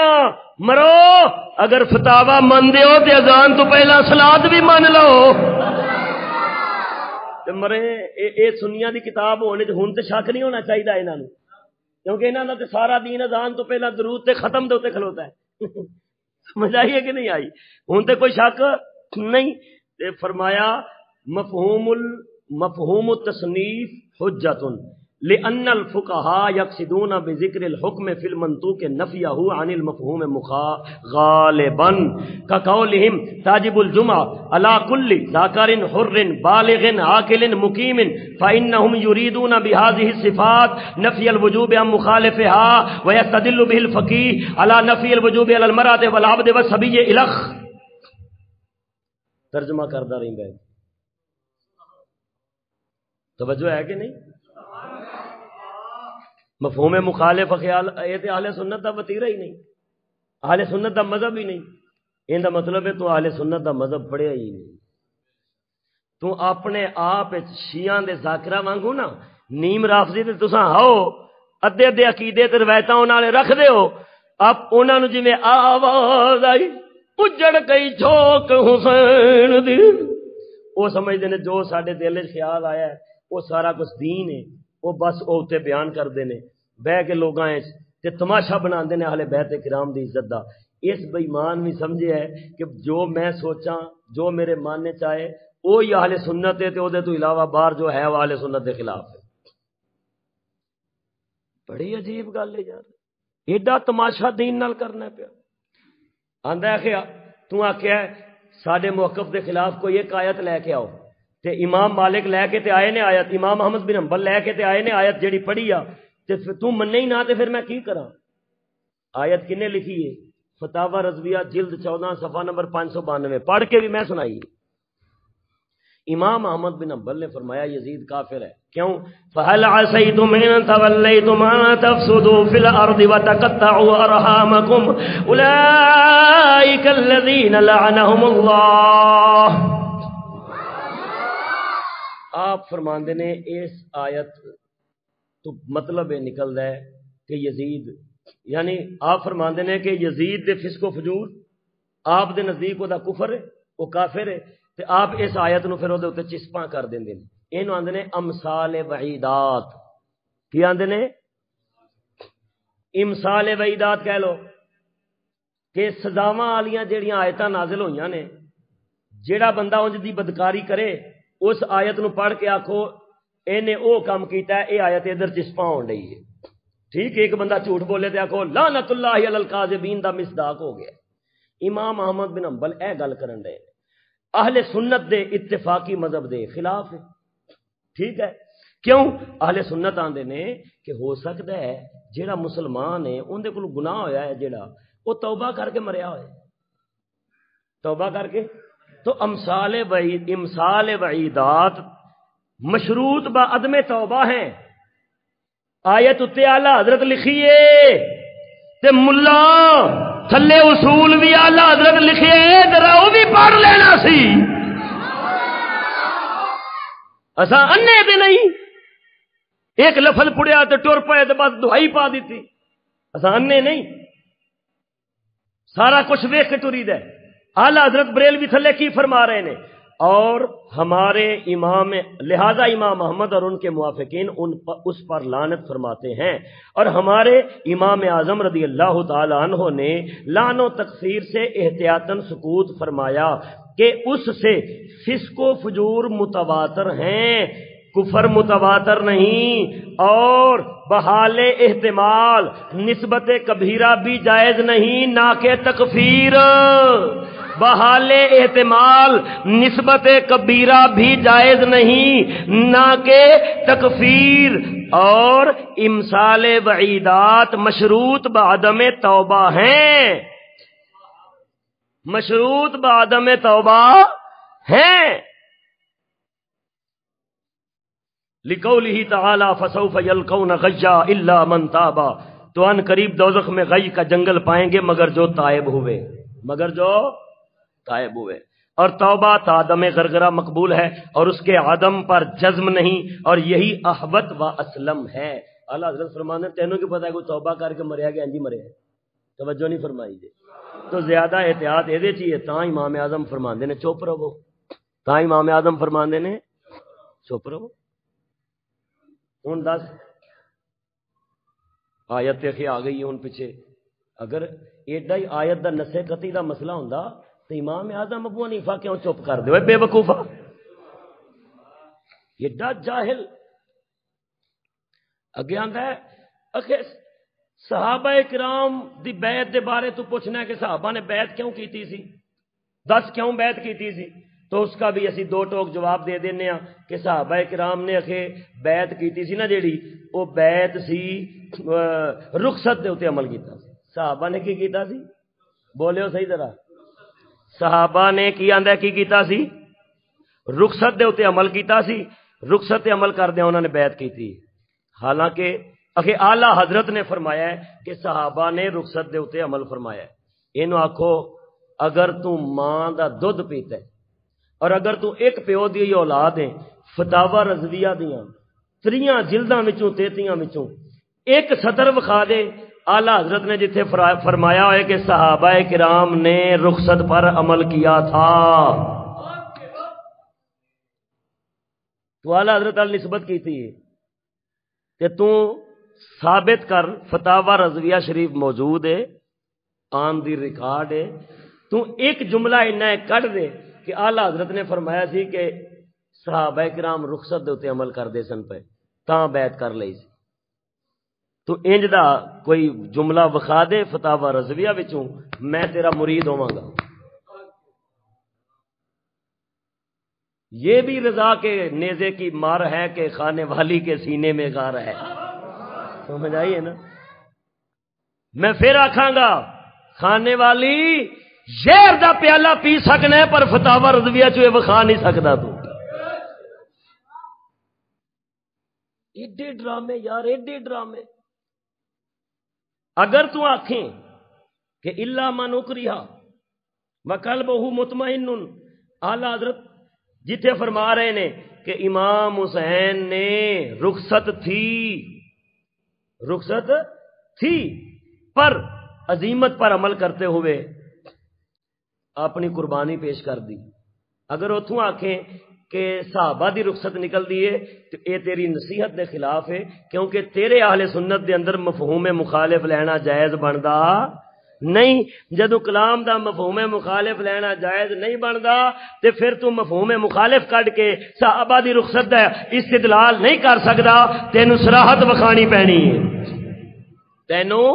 مرو اگر فتاوا من دیو تے اذان تو پہلا صلاۃ بھی من لو. تے مرے اے سنیاں دی کتاب ہونے تے ہن تے شک نہیں ہونا چاہیے انہاں نوں کیونکہ انہاں دا تے سارا دین اذان تو پہلا درود تے ختم دے اوتے کھلوتا ہے. سمجھ آئی ہے کہ نہیں آئی؟ ہن تے کوئی شک نہیں. تے فرمایا مفہوم التصنیف حجت. لأن الفقهاء يقصدون بذكر الحكم في المنطوق نفيه عن المفهوم غالبا كقولهم تجب الجمعة على كل ذكر حر بالغ عاقل مقيم فإنهم يريدون بهذه الصفات نفي الوجوب عن مخالفها ويستدل به الفقيه على نفي الوجوب على المرأة والعبد والصبي الخ. ترجمہ کردہ رہی بھائی، توجہ ہے کہ نہیں؟ مفہوم مخالف خیال یہ تے اہل سنت دا وتیرا ہی نہیں، اہل سنت دا مذہب ہی نہیں. ان دا مطلب ہے تو اہل سنت دا مذہب پڑھیا ہی نہیں. تو اپنے آپ شیعہ دے ذاکرہ وانگو نا نیم رافضی تے تساں ہو ادھے ادھے عقیدے تے روایتاں انہاں نے رکھ دے ہو، اب انہاں نوں جویں آواز آئی اجڑ گئی چوک حسین دی، وہ سمجھدے نے جو ساڈے دل وچ خیال آیا ہے وہ سارا کچھ دین ہے، وہ بس وہ اتنے بیان کرتے ہیں بہ کے لوگاں تے تماشا بناتے ہیں اہل بیت کرام دی عزت دا. اس بےمان بھی سمجھے ہے کہ جو میں سوچاں جو میرے ماننے چاہے وہی اہل سنت ہے تے او دے تو علاوہ باہر جو ہے وہ اہل سنت دے خلاف ہے. بڑی عجیب گل ہے یار، ایڈا تماشا دین نال کرنا پیا. آندا ہے کہ تو آکھیا ساڈے موقف دے خلاف کوئی ایک آیت لے کے آؤ، تے امام مالک لے کے تے آئے نے آیت، امام احمد بن حنبل لے کے تے آئے نے آیت جیڑی پڑھی آ تے تو مننے ہی نہ تے پھر میں کی کراں؟ آیت کنے لکھی ہے؟ فتاوی رضویہ جلد 14 صفحہ نمبر 592، پڑھ کے بھی میں سنائی. امام احمد بن حنبل نے فرمایا یزید کافر ہے. کیوں؟ فَهَلْ عَسَيْتُمْ إِن تَوَلَّيْتُمْ أَن تَفْسُدُوا فِي الْأَرْضِ وَتَقَطَّعُوا أَرْحَامَكُمْ أُولَئِكَ الَّذِينَ لَعَنَهُمُ اللَّهُ. آپ فرماندے نے اس آیت تو مطلب یہ نکلدا ہے کہ یزید، یعنی آپ فرماندے نے کہ یزید دے فسق و فجور آپ دے نزدیک وہ دا کفر ہے، وہ کافر ہے، تے آپ اس آیت نو پھر وہ دے اوتے چسپاں کر دیندے نے. اینو آندے نے امثال وعیدات. کی آندے نے؟ امثال وعیدات کہہ لو کہ سزاواں والیاں جیڑیاں آیتاں نازل ہوئیاں نے، جیڑا بندہ انج دی بدکاری کرے اس آیت نو پڑھ کے آکھو اینے او کام کیتا ہے، اے آیت ادھر چسپاں ہون رہی ہے. ٹھیک ہے، ایک بندہ جھوٹ بولے تے آکھو لعنت اللہ علی الکاذبین دا مصداق ہو گیا. امام احمد بن حنبل اے گل کرن رہے اہل سنت دے اتفاقی مذہب دے خلاف ہے. ٹھیک ہے، کیوں؟ اہل سنت آندے نے کہ ہو سکتا ہے جیڑا مسلمان ہے اون دے کول گناہ ہویا ہے جیڑا وہ توبہ کر کے مریا ہوئے، توبہ کر کے. تو امثال وعیدات مشروط با عدم توبہ ہیں. آیت اتے اعلی حضرت لکھیے تے ملا تھلے اصول بھی اعلی حضرت لکھیے، ذرا وہ بھی پڑھ لینا سی. اساں انے تے نہیں ایک لفظ پڑیا تے ٹر پئے تے بس دہائی پا دیتی. اساں انے نہیں، سارا کچھ ویکھ کے ٹری دے. اعلی حضرت بریلوی تھلے کی فرما رہے ہیں، اور ہمارے امام لہذا امام احمد اور ان کے موافقین اس پر لعنت فرماتے ہیں، اور ہمارے امام اعظم رضی اللہ تعالی عنہ نے لعن و تکفیر سے احتیاطاً سکوت فرمایا کہ اس سے فسق و فجور متواتر ہیں، کفر متواتر نہیں. اور بحال احتمال نسبت کبیرہ بھی جائز نہیں نہ کہ تکفیر. بحال احتمال نسبت کبیرہ بھی جائز نہیں نہ کہ تکفیر. اور امثال وعیدات مشروط بعدم توبہ ہیں، مشروط بعدم توبہ ہیں. لقولہ تعالی فسوف یلقون غیا الا من تاب. تو ان قریب دوزخ میں غی کا جنگل پائیں گے مگر جو تائب ہوئے، مگر جو تائب ہوئے. اور توبہ تا عدم غرغرہ مقبول ہے اور اس کے عدم پر جزم نہیں، اور یہی احوط و اسلم ہے. اللہ حضرت فرمانے تینوں کی پتہ ہے کوئی توبہ کر کے مریا گیا انجی مریا ہے، توجہ نہیں فرمائی جی. تو زیادہ احتیاط یہ چاہیے. تاں امام اعظم فرماندے نے چپ رہو، تاں امام اعظم فرماندے نے چپ رہو. ہوں دس آیت تے آ گئی ہوں پیچھے، اگر ایڈا ہی آیت دا نسے قطعی دا مسئلہ ہوندا تو امام اعظم ابو حنیفہ کیوں چپ کر دے؟ بے وقوفا، ایڈا جاہل. اگے آندا ہے اکھے صحابہ کرام دی بیعت دے بارے تو پوچھنا ہے کہ صحابہ نے بیعت کیوں کیتی سی، دس کیوں بیعت کیتی سی، تو اس کا بھی اسی دو ٹوک جواب دے دینے ہاں کہ صحابہ کرام نے اکھے بیعت کیتی سی نا جیڑی وہ بیعت سی رخصت دے اوتے عمل کیتا سی۔ صحابہ نے کی کیتا سی؟ بولے صحیح طرح، صحابہ نے کی آندا کی کیتا سی؟ رخصت دے اوتے عمل کیتا سی، رخصت تے عمل کردے انہوں نے بیعت کیتی۔ حالانکہ اکھے اعلیٰ حضرت نے فرمایا ہے کہ صحابہ نے رخصت دے اوتے عمل فرمایا ہے۔ اینو آکھو اگر تو ماں دا دودھ پیتا ہے اور اگر تو ایک پیو دی اولاد ہے، فتاوا رضویہ دیاں 3 جلداں وچوں 33 وچوں ایک سطر وکھا دے اعلیٰ حضرت نے جتھے فرمایا ہے کہ صحابہ کرام نے رخصت پر عمل کیا تھا، تو اعلیٰ حضرت ال نسبت کی تھی کہ تو ثابت کر، فتاوا رضویہ شریف موجود ہے، آن دی ریکارڈ ہے، تو ایک جملہ انہیں کٹ دے کہ اعلیٰ حضرت نے فرمایا سی کہ صحابہ کرام رخصت دے اتے عمل کر دے سن پہ تاں بیعت کر لئی سی، تو انج دا کوئی جملہ وکھا دے فتاوا رضویہ وچوں، میں تیرا مرید ہوواں گا۔ یہ بھی رضا کے نیزے کی مار ہے کہ خانے والی کے سینے میں غار ہے، سمجھ آئیے نا؟ میں پھر آکھاں گا خانے والی شیر دا پیالہ پی سکنا ہے پر فتاوا رضویہ چوے وکھا نہیں سکدا تو۔ ایڈے ڈرامے یار، ایڈے ڈرامے۔ اگر تو آکھیں کہ الا من اکرہ وقلبہ مطمئن، اعلیٰ حضرت جتھے فرما رہے نے کہ امام حسین نے رخصت تھی پر عزیمت پر عمل کرتے ہوئے اپنی قربانی پیش کر دی، اگر اتھوں آکھیں کہ صحابہ دی رخصت نکل دیے تو اے تیری نصیحت دے خلاف ہے، کیونکہ تیرے اہل سنت دے اندر مفہوم مخالف لینا جائز بندا نہیں۔ جدو کلام دا مفہوم مخالف لینا جائز نہیں بندا تے پھر تو مفہوم مخالف کڈ کے صحابہ دی رخصت دا استدلال نہیں کر سکدا، تینوں صراحت وکھانی پینی ہے، تینوں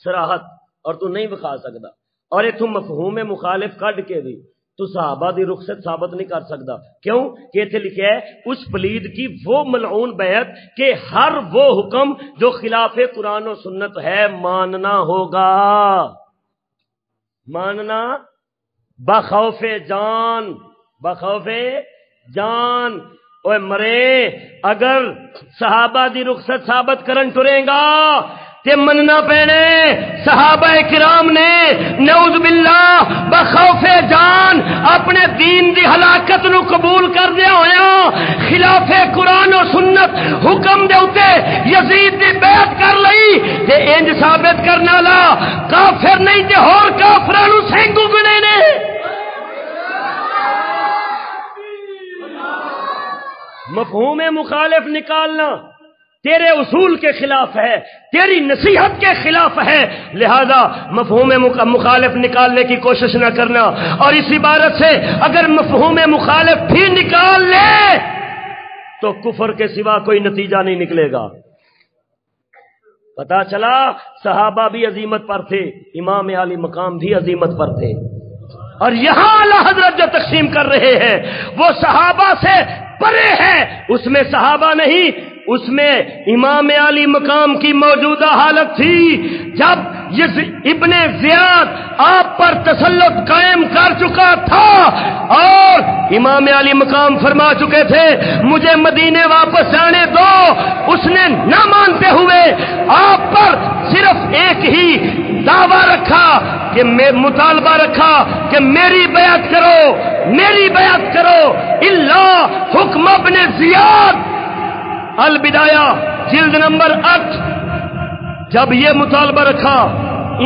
صراحت، اور تو نہیں وکھا سکدا، اور اتوں مفہوم مخالف کڈ کے بھی تو صحابہ دی رخصت ثابت نہیں کر سکتا۔ کیوں کہ اتنے لکھا ہے اس پلید کی وہ ملعون بیعت کہ ہر وہ حکم جو خلاف قرآن و سنت ہے ماننا ہوگا، ماننا بخوف جان، بخوف جان۔ اوے مرے اگر صحابہ دی رخصت ثابت کرن ٹرے گا تے مننا پینے صحابہ کرام نے نعوذ باللہ بخوف جان اپنے دین دی ہلاکت نو قبول کر دیا ہویا خلاف قرآن و سنت حکم دے اوتے یزید دی بیعت کر لئی تے انج ثابت کرنا لا کافر نہیں تے ہور کافراں نو سینگو گنے نے۔ مفہوم مخالف نکالنا تیرے اصول کے خلاف ہے، تیری نصیحت کے خلاف ہے، لہذا مفہوم مخالف نکالنے کی کوشش نہ کرنا، اور اس عبارت سے اگر مفہوم مخالف بھی نکال لے تو کفر کے سوا کوئی نتیجہ نہیں نکلے گا۔ پتا چلا صحابہ بھی عظیمت پر تھے، امام عالی مقام بھی عظیمت پر تھے، اور یہاں اعلیٰ حضرت جو تقسیم کر رہے ہیں وہ صحابہ سے پرے ہے، اس میں صحابہ نہیں، اس میں امام عالی مقام کی موجودہ حالت تھی جب ابن زیاد آپ پر تسلط قائم کر چکا تھا اور امام عالی مقام فرما چکے تھے مجھے مدینے واپس جانے دو، اس نے نہ مانتے ہوئے آپ پر صرف ایک ہی دعویٰ رکھا کہ مطالبہ رکھا کہ میری بیعت کرو، میری بیعت کرو، الا حکم ابن زیاد البدایہ جلد نمبر 8۔ جب یہ مطالبہ رکھا،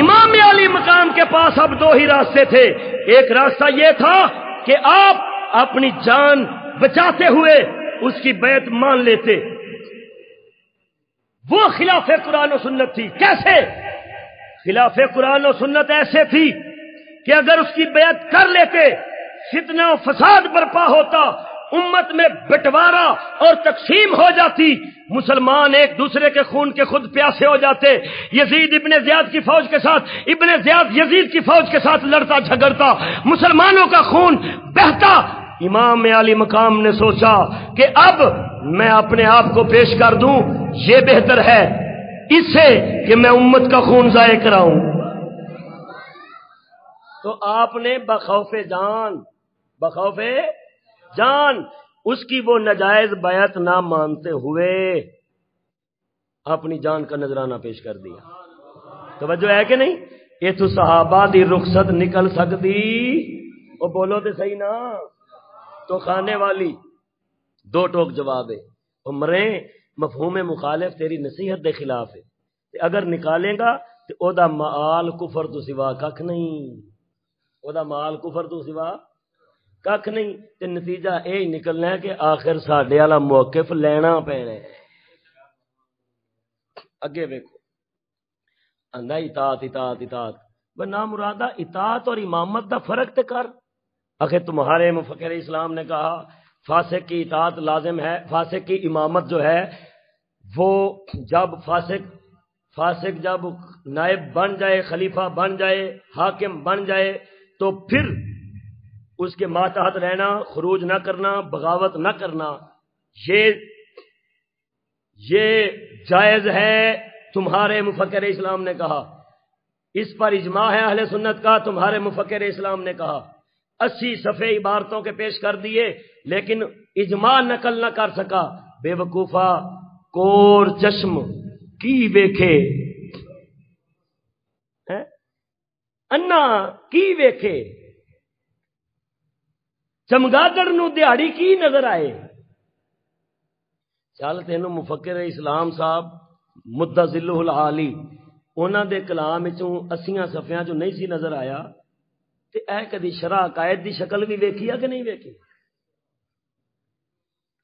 امام علی مقام کے پاس اب دو ہی راستے تھے، ایک راستہ یہ تھا کہ آپ اپنی جان بچاتے ہوئے اس کی بیعت مان لیتے، وہ خلاف قرآن و سنت تھی۔ کیسے خلاف قرآن و سنت؟ ایسے تھی کہ اگر اس کی بیعت کر لیتے فتنہ و فساد برپا ہوتا، امت میں بٹوارا اور تقسیم ہو جاتی، مسلمان ایک دوسرے کے خون کے خود پیاسے ہو جاتے، یزید ابن زیاد کی فوج کے ساتھ ابن زیاد یزید کی فوج کے ساتھ لڑتا جھگڑتا، مسلمانوں کا خون بہتا۔ امام علی مقام نے سوچا کہ اب میں اپنے آپ کو پیش کر دوں، یہ بہتر ہے اس سے کہ میں امت کا خون ضائع کراؤں۔ تو آپ نے بخوف جان اس کی وہ ناجائز بیعت نہ مانتے ہوئے اپنی جان کا نذرانہ پیش کر دیا۔ توجہ ہے کہ نہیں؟ یہ تو صحابہ دی رخصت نکل سکتی، وہ بولو تو صحیح نا۔ تو خانے والی دو ٹوک جواب ہے، عمرے مفہوم مخالف تیری نصیحت دے خلاف ہے، اگر نکالے گا تو او دا مال کفر تو سوا ککھ نہیں، او دا مال کفر تو سوا ککھ نہیں، تے نتیجہ اے نکلنا ہے کہ آخر ساڈے والا موقف لینا پینا ہے۔ اگے ویکھو اندا اطاعت بنا مرادہ اطاعت اور امامت دا فرق تے کر۔ آخر تمہارے مفکر اسلام نے کہا فاسق کی اطاعت لازم ہے، فاسق کی امامت جو ہے وہ جب فاسق جب نائب بن جائے، خلیفہ بن جائے، حاکم بن جائے تو پھر اس کے ماتحت رہنا، خروج نہ کرنا، بغاوت نہ کرنا، یہ جائز ہے۔ تمہارے مفکر اسلام نے کہا اس پر اجماع ہے اہل سنت کا، تمہارے مفکر اسلام نے کہا 80 صفحے عبارتوں کے پیش کر دیے لیکن اجماع نقل نہ کر سکا۔ بے وقوفا کور چشم کی ویکھے، انا کی ویکھے، چمگادڑ نو دیہڑی کی نظر آئے۔ چل تینوں مفکر اسلام صاحب مدہ ذلہ العالی انہاں دے کلام وچوں 80 صفحیاں جو نہیں سی نظر آیا تے اے کدی شرح عقائد دی شکل بھی ویکھی ہے کہ نہیں ویکھی؟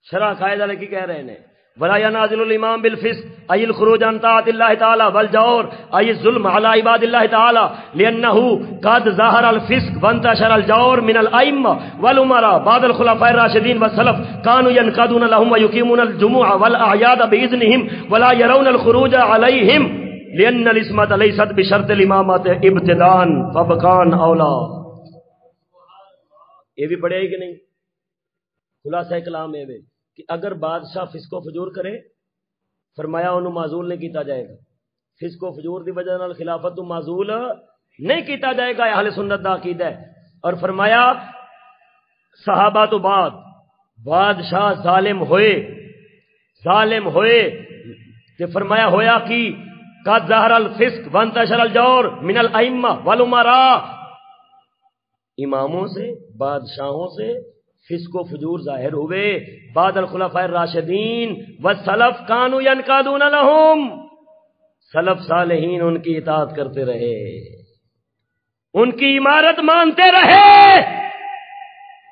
شرح عقائد والے کی کہہ رہے ہیں ولا ينازل الامام بالفسق اي الخروج عن طاعة الله تعالى والجور اي الظلم على عباد الله تعالى لانه قد ظهر الفسق وانتشر الجور من الائمه والامراء بعد الخلفاء الراشدين والسلف كانوا ينقضون لهم ويقيمون الجموع والاعياد باذنهم ولا يرون الخروج عليهم لان الاسمه ليست بشرط الامامه ابتداء فبكان اولا۔ یہ بھی پڑھے کہ نہیں؟ خلاصہ کلام ہے کہ اگر بادشاہ فسق و فجور کرے فرمایا انہوں معزول نہیں کیتا جائے گا، فسق و فجور دی وجہ نال خلافت تو معزول نہیں کیتا جائے گا، اہل سنت دا عقیدہ ہے۔ اور فرمایا صحابہ تو بعد بادشاہ ظالم ہوئے تے فرمایا ہویا کی قد ظہر الفسق وانتشر الجور من الائمہ والامراء، اماموں سے بادشاہوں سے فسق و فجور ظاہر ہوئے، بعد الخلفاء الراشدین والسلف کانوا ینقادون لہم، سلف صالحین ان کی اطاعت کرتے رہے، ان کی عمارت مانتے رہے،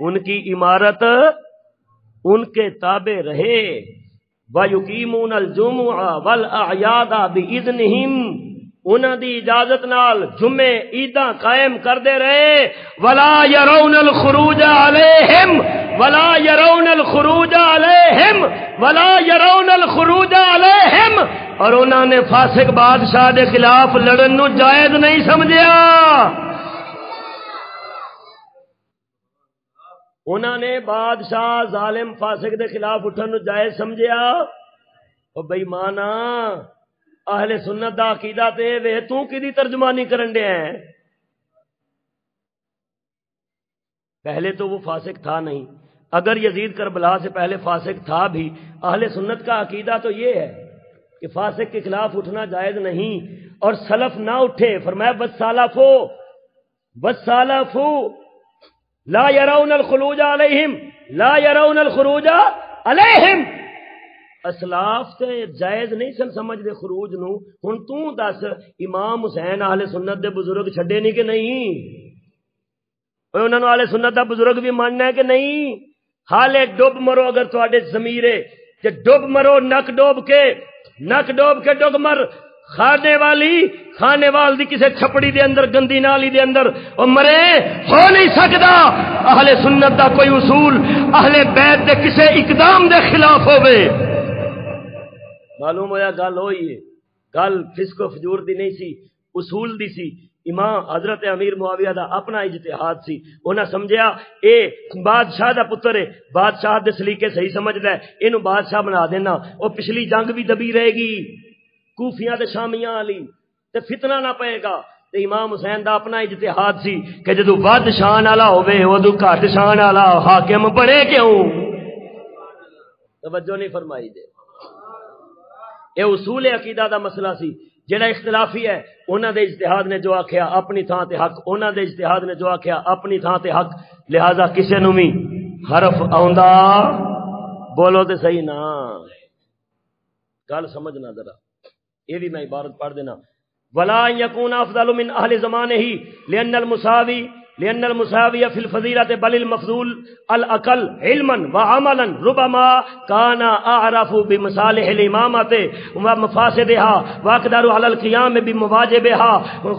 ان کی عمارت ان کے تابع رہے، وَيُقِيمُونَ الْجُمُعَ وَالْأَعْيَادَ بِإِذْنِهِمْ، انہاں دی اجازت نال جمعے عیداں قائم کردے رہے، وَلَا يَرَوْنَ الْخُرُوجَ عَلَيْهِمْ وَلَا يَرَوْنَ الْخُرُوجَ عَلَيْهِمْ وَلَا يَرَوْنَ الْخُرُوجَ عَلَيْهِمْ، اور انہاں نے فاسق بادشاہ دے خلاف لڑن نو جائز نہیں سمجھیا، انہاں نے بادشاہ ظالم فاسق دے خلاف اٹھن نو جائز سمجھیا۔ او بے ایمانا اہل سنت دا عقیدہ تے وے تو کدی ترجمانی کرن دے ہیں؟ پہلے تو وہ فاسق تھا نہیں، اگر یزید کربلا سے پہلے فاسق تھا بھی، اہل سنت کا عقیدہ تو یہ ہے کہ فاسق کے خلاف اٹھنا جائز نہیں، اور سلف نہ اٹھے۔ فرمایا والسلفو لا يرون الخروج علیہم لا يرون الخروج علیہم، اسلاف تے جائز نہیں سن سمجھ دے خروج نو۔ ہن تو دس امام حسین اہل سنت دے بزرگ چھڈے نہیں کہ نہیں؟ انہاں نو اہل سنت دا بزرگ بھی ماننا ہے کہ نہیں؟ حالے ڈب مرو اگر تواڈے ضمیرے کہ ڈب مرو، نک ڈوب کے ڈگ مر، کھانے وال دی کسے چھپڑی دے اندر گندی نالی دے اندر او مرے ہو نہیں سکدا اہل سنت دا کوئی اصول اہل بیت دے کسے اقدام دے خلاف ہوئے. معلوم ہویا گل ہوئی ہے، گل فسق و فجور دی نہیں سی، اصول دی سی. امام حضرت امیر معاویہ دا اپنا اجتہاد سی، انہاں سمجھیا اے بادشاہ دا پتر ہے، بادشاہ دے سلیقے صحیح سمجھدا ہے، اینو بادشاہ بنا دینا، او پچھلی جنگ بھی دبی رہے گی کوفیاں تے شامیاں والی تے فتنہ نہ پئے گا. تے امام حسین دا اپنا اجتہاد سی کہ جدوں ود شان والا ہوے اودوں گھٹ شان والا حاکم بنے کیوں؟ توجہ نہیں فرمائی دے. اے اصول عقیدہ دا مسئلہ سی. جڑا اختلافی ہے انہاں دے اجتہاد نے جو آکھیا اپنی تھاں تے حق، انہاں دے اجتہاد نے جو آکھیا اپنی تھاں تے حق، لہذا کسے نوں وی حرف آوندا بولو تے صحیح نا. گل سمجھنا ذرا، یہ بھی میں عبارت پڑھ دینا. ولا يكون افضل من اهل زمانه لان المساوي في الفضيله بل المفضول الاقل علما وعملا ربما كان اعرف بمصالح الامامه ومفاسدها واقدر على القيام بمواجبها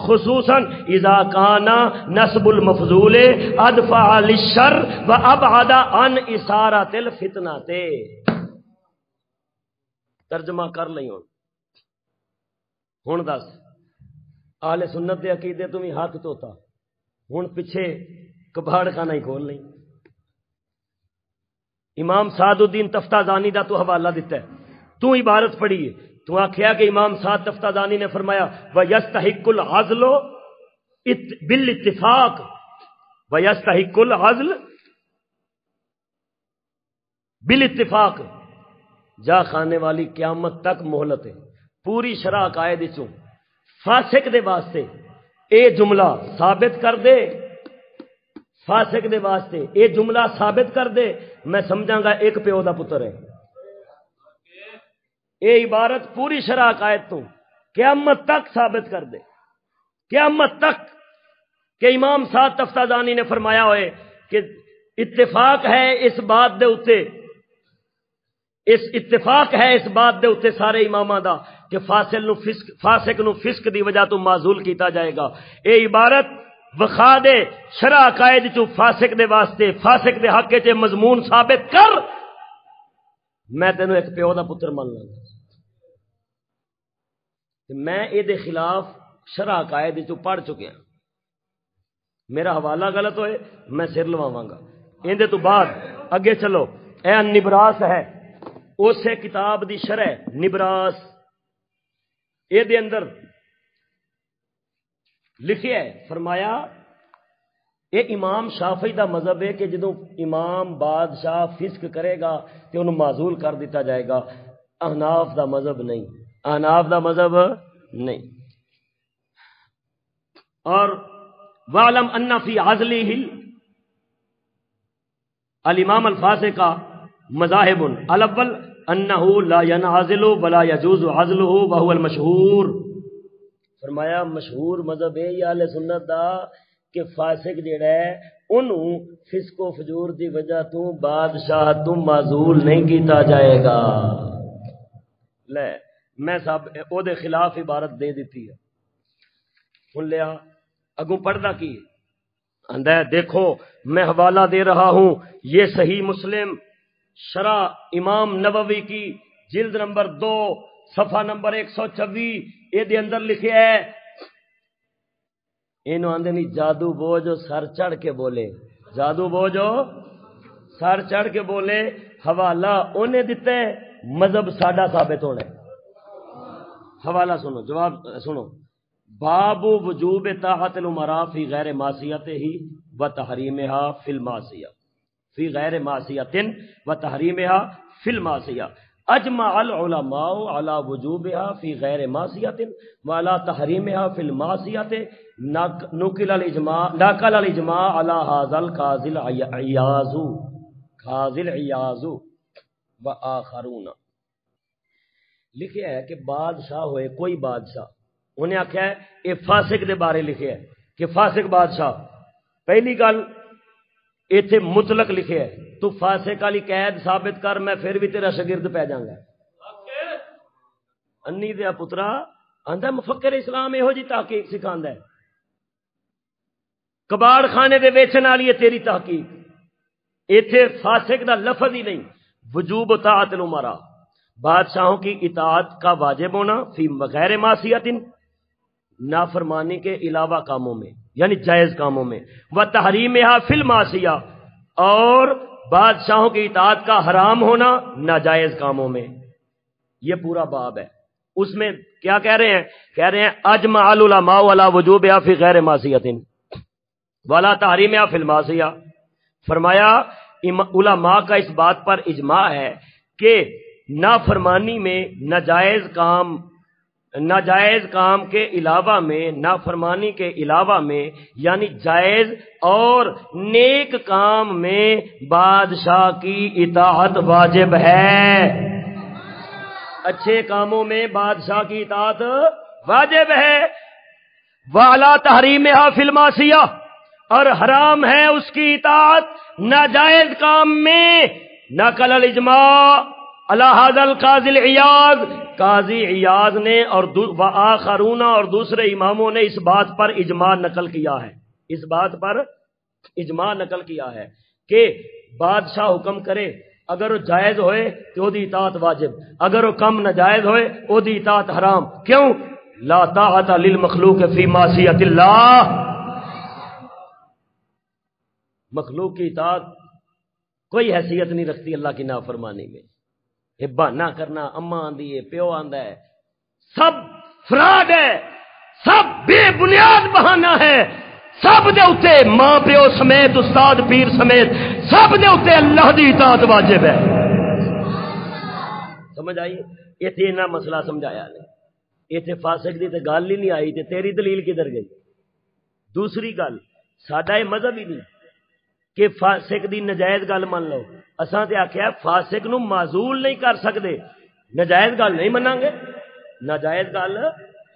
خصوصا اذا كان نسب المفضول ادفع للشر وابعد عن اثاره الفتنه. ترجمہ کر لئی ہن دس اہل سنت دے عقیدے تو بھی ہاتھ دھوتا، ہن پیچھے کباڑ خانہ ہی کھول نہیں. امام سعد الدین تفتازانی دا تو حوالہ دیتا ہے، تو عبارت پڑھی ہے، تو آکھیا کہ امام سعد تفتازانی نے فرمایا وَيَسْتَحِقُّ الْعَزْلُ بِالْاتِّفَاقِ وَيَسْتَحِقُّ الْعَزْلُ بِالْاتِّفَاقِ. جا خانے والی قیامت تک مہلت ہے. پوری شرح عقائد چوں فاسق دے واسطے اے جملہ ثابت کر دے، فاسق دے واسطے اے جملہ ثابت کر دے، میں سمجھاں گا ایک پیو دا پتر ہے. اے عبارت پوری شرح عقائد تو قیامت تک ثابت کر دے، قیامت تک. کہ امام سعد تفتازانی نے فرمایا ہوئے کہ اتفاق ہے اس بات دے اتے، اس اتفاق ہے اس بات دے اتے سارے اماماں دا کہ فاسق نو فسق دی وجہ تو معزول کیتا جائے گا. اے عبارت وخا دے شرع عقائد چو فاسق دے واسطے، فاسق دے حق چ مضمون ثابت کر، میں تینوں ایک پیو دا پتر مان لاں. میں اے دے خلاف شرع عقائد چو پڑھ چکیا، میرا حوالہ غلط ہوئے میں سر لواواں گا. ایندے تو بعد اگے چلو، اے نبراس ہے اسے کتاب دی شرح نبراس، اے دے اندر لکھیا ہے، فرمایا اے امام شافعی دا مذہب ہے کہ جدوں امام بادشاہ فسق کرے گا تے انہوں معزول کر دیتا جائے گا. احناف دا مذہب نہیں، احناف دا مذہب نہیں. اور وَعْلَمْ أَنَّ فِي عَزْلِهِ الامام الفاسق کا مذاہب الاول انه لا ينعزل ولا يجوز عزله وهو المشهور. فرمایا مشہور مذہب ہے یا اہل سنت دا کہ فاسق جڑا ہے انہوں فسق و فجور دی وجہ تو بادشاہ تو معزول نہیں کیتا جائے گا. لے میں صاحب او دے خلاف عبارت دے دیتی ہے. سن لیا اگوں پڑھدا کی آندا ہے، دیکھو میں حوالہ دے رہا ہوں، یہ صحیح مسلم شرح امام نووی کی جلد نمبر 2 صفحہ نمبر 126 اے دے اندر لکھیا ہے. اینو آندے نہیں جادو بوجھو سر چڑھ کے بولے، جادو بوجھو سر چڑھ کے بولے. حوالہ انہیں دیتا ہے، مذہب ساڈا ثابت ہونا ہے. حوالہ سنو، جواب سنو. باب وجوب طاعت الامراء فی غیر معصیتہ و تحریمها فی المعصیہ، فی غیر معصیت و تحریمها فی المعصیہ. اجمع العلماء على وجوبها فی غیر معصیت و على تحریمها فی المعصیت. نقل الاجماع على هذا القاضی العیاض قاضی العیاض و آخرون. لکھیا ہے کہ بادشاہ ہوئے کوئی بادشاہ، انہیں آخیا ہے یہ فاسق دے بارے لکھیا ہے کہ فاسق بادشاہ. پہلی گل ایتھے مطلق لکھے ہے، تو فاسق والی قید ثابت کر میں پھر بھی تیرا شاگرد پہ جاؤں گا. انی دیا پترا آندا مفکر اسلام یہو جی تحقیق سکھاندا ہے، کباڑ خانے دے ویچن والی ہے تیری تحقیق، ایتھے فاسق دا لفظ ہی نہیں، وجوب طاعت الامراء، بادشاہوں کی اطاعت کا واجب ہونا، فی غیر معصیت، نافرمانی کے علاوہ کاموں میں یعنی جائز کاموں میں، وتحریمھا فی المعصیہ، اور بادشاہوں کی اطاعت کا حرام ہونا ناجائز کاموں میں۔ یہ پورا باب ہے، اس میں کیا کہہ رہے ہیں؟ کہہ رہے ہیں اجمع العلماء علی وجوبھا فی غیر معصیۃ ولا تحریمھا فی المعصیہ، فرمایا علماء کا اس بات پر اجماع ہے کہ نافرمانی میں ناجائز کام کے علاوہ میں، نافرمانی کے علاوہ میں یعنی جائز اور نیک کام میں بادشاہ کی اطاعت واجب ہے، اچھے کاموں میں بادشاہ کی اطاعت واجب ہے، وَعَلَىٰ تَحْرِيمِهَا فِي الْمَعْصِيَةِ، اور حرام ہے اس کی اطاعت ناجائز کام میں۔ نقل الاجماع علی ھذا القاضی العیاض، قاضی عیاض نے اور وآخرون اور دوسرے اماموں نے اس بات پر اجماع نقل کیا ہے، اس بات پر اجماع نقل کیا ہے کہ بادشاہ حکم کرے اگر وہ جائز ہوئے تو دی اطاعت واجب، اگر وہ کم ناجائز ہوئے او دی اطاعت حرام۔ کیوں؟ لا طاعت للمخلوق فی معصیۃ اللہ، مخلوق کی اطاعت کوئی حیثیت نہیں رکھتی اللہ کی نافرمانی میں۔ یہ بہانہ کرنا، اماں آندی ہے، پیو آندا ہے، سب فراڈ ہے، سب بے بنیاد بہانہ ہے، سب دے اوتے ماں پیو سمیت، استاد پیر سمیت سب دے اوتے اللہ دی اطاعت واجب ہے۔ سمجھ آئی؟ ایتھے انہاں مسئلہ سمجھایا نہیں، ایتھے فاسق دی تے گل ہی نہیں آئی تے تیری دلیل کدھر گئی؟ دوسری گل، ساڈا یہ مذہب ہی نہیں کہ فاسق دی نجائز گل من لو، اساں تے آکھیا فاسق نو معزول نہیں کر سکدے، نجائز گل نہیں مناں گے، ناجائز گل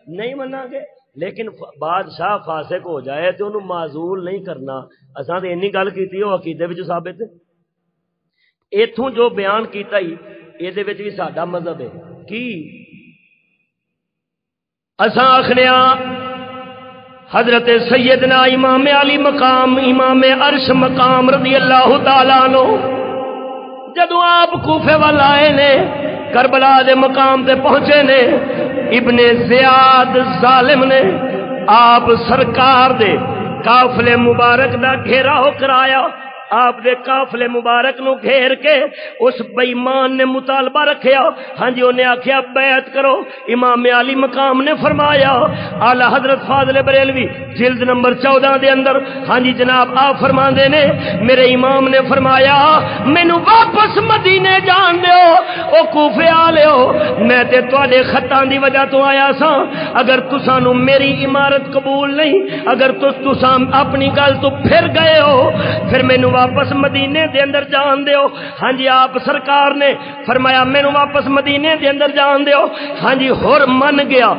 نہیں مناں گے، لیکن بادشاہ فاسق ہو جائے تے انہوں معزول نہیں کرنا، اساں تے انی گل کیتی او عقیدے وچ ثابت ہے۔ ایتھوں جو بیان کیتا ہی اے وچ بھی ساڈا مذہب ہے کی اساں آخنے حضرت سیدنا امام علی مقام، امام عرش مقام رضی اللہ تعالیٰ عنہ جدو آپ کوفے وال آئے نے، کربلا دے مقام تے پہنچے نے، ابن زیاد ظالم نے آپ سرکار دے قافلے مبارک دا گھیرا ہو کرایا، آپ دے قافلے مبارک نو گھیر کے اس بے ایمان نے مطالبہ رکھیا، ہاں جی انہیں آکھیا بیعت کرو۔ امام علی مقام نے فرمایا، اعلی حضرت فاضل بریلوی جلد نمبر 14 دے اندر، ہاں جی جناب آپ فرماندے نے میرے امام نے فرمایا مینوں واپس مدینے جان دیو، او کوفے والےو میں تے تواڈے خطاں دی وجہ تو آیا سا، اگر تساں نو میری عمارت قبول نہیں، اگر تساں اپنی گل تو پھر گئے ہو پھر مینوں واپس مدینے دے اندر جان دیو۔ ہاں جی آپ سرکار نے فرمایا مینوں واپس مدینے دے اندر جان دیو، ہاں جی ہور من گیا۔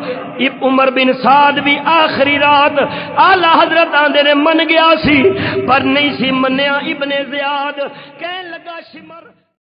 عمر بن سعد بھی آخری رات اعلی حضرت آندے نے من گیا سی پر نہیں سی منیا، ابن زیاد کہن لگا شمر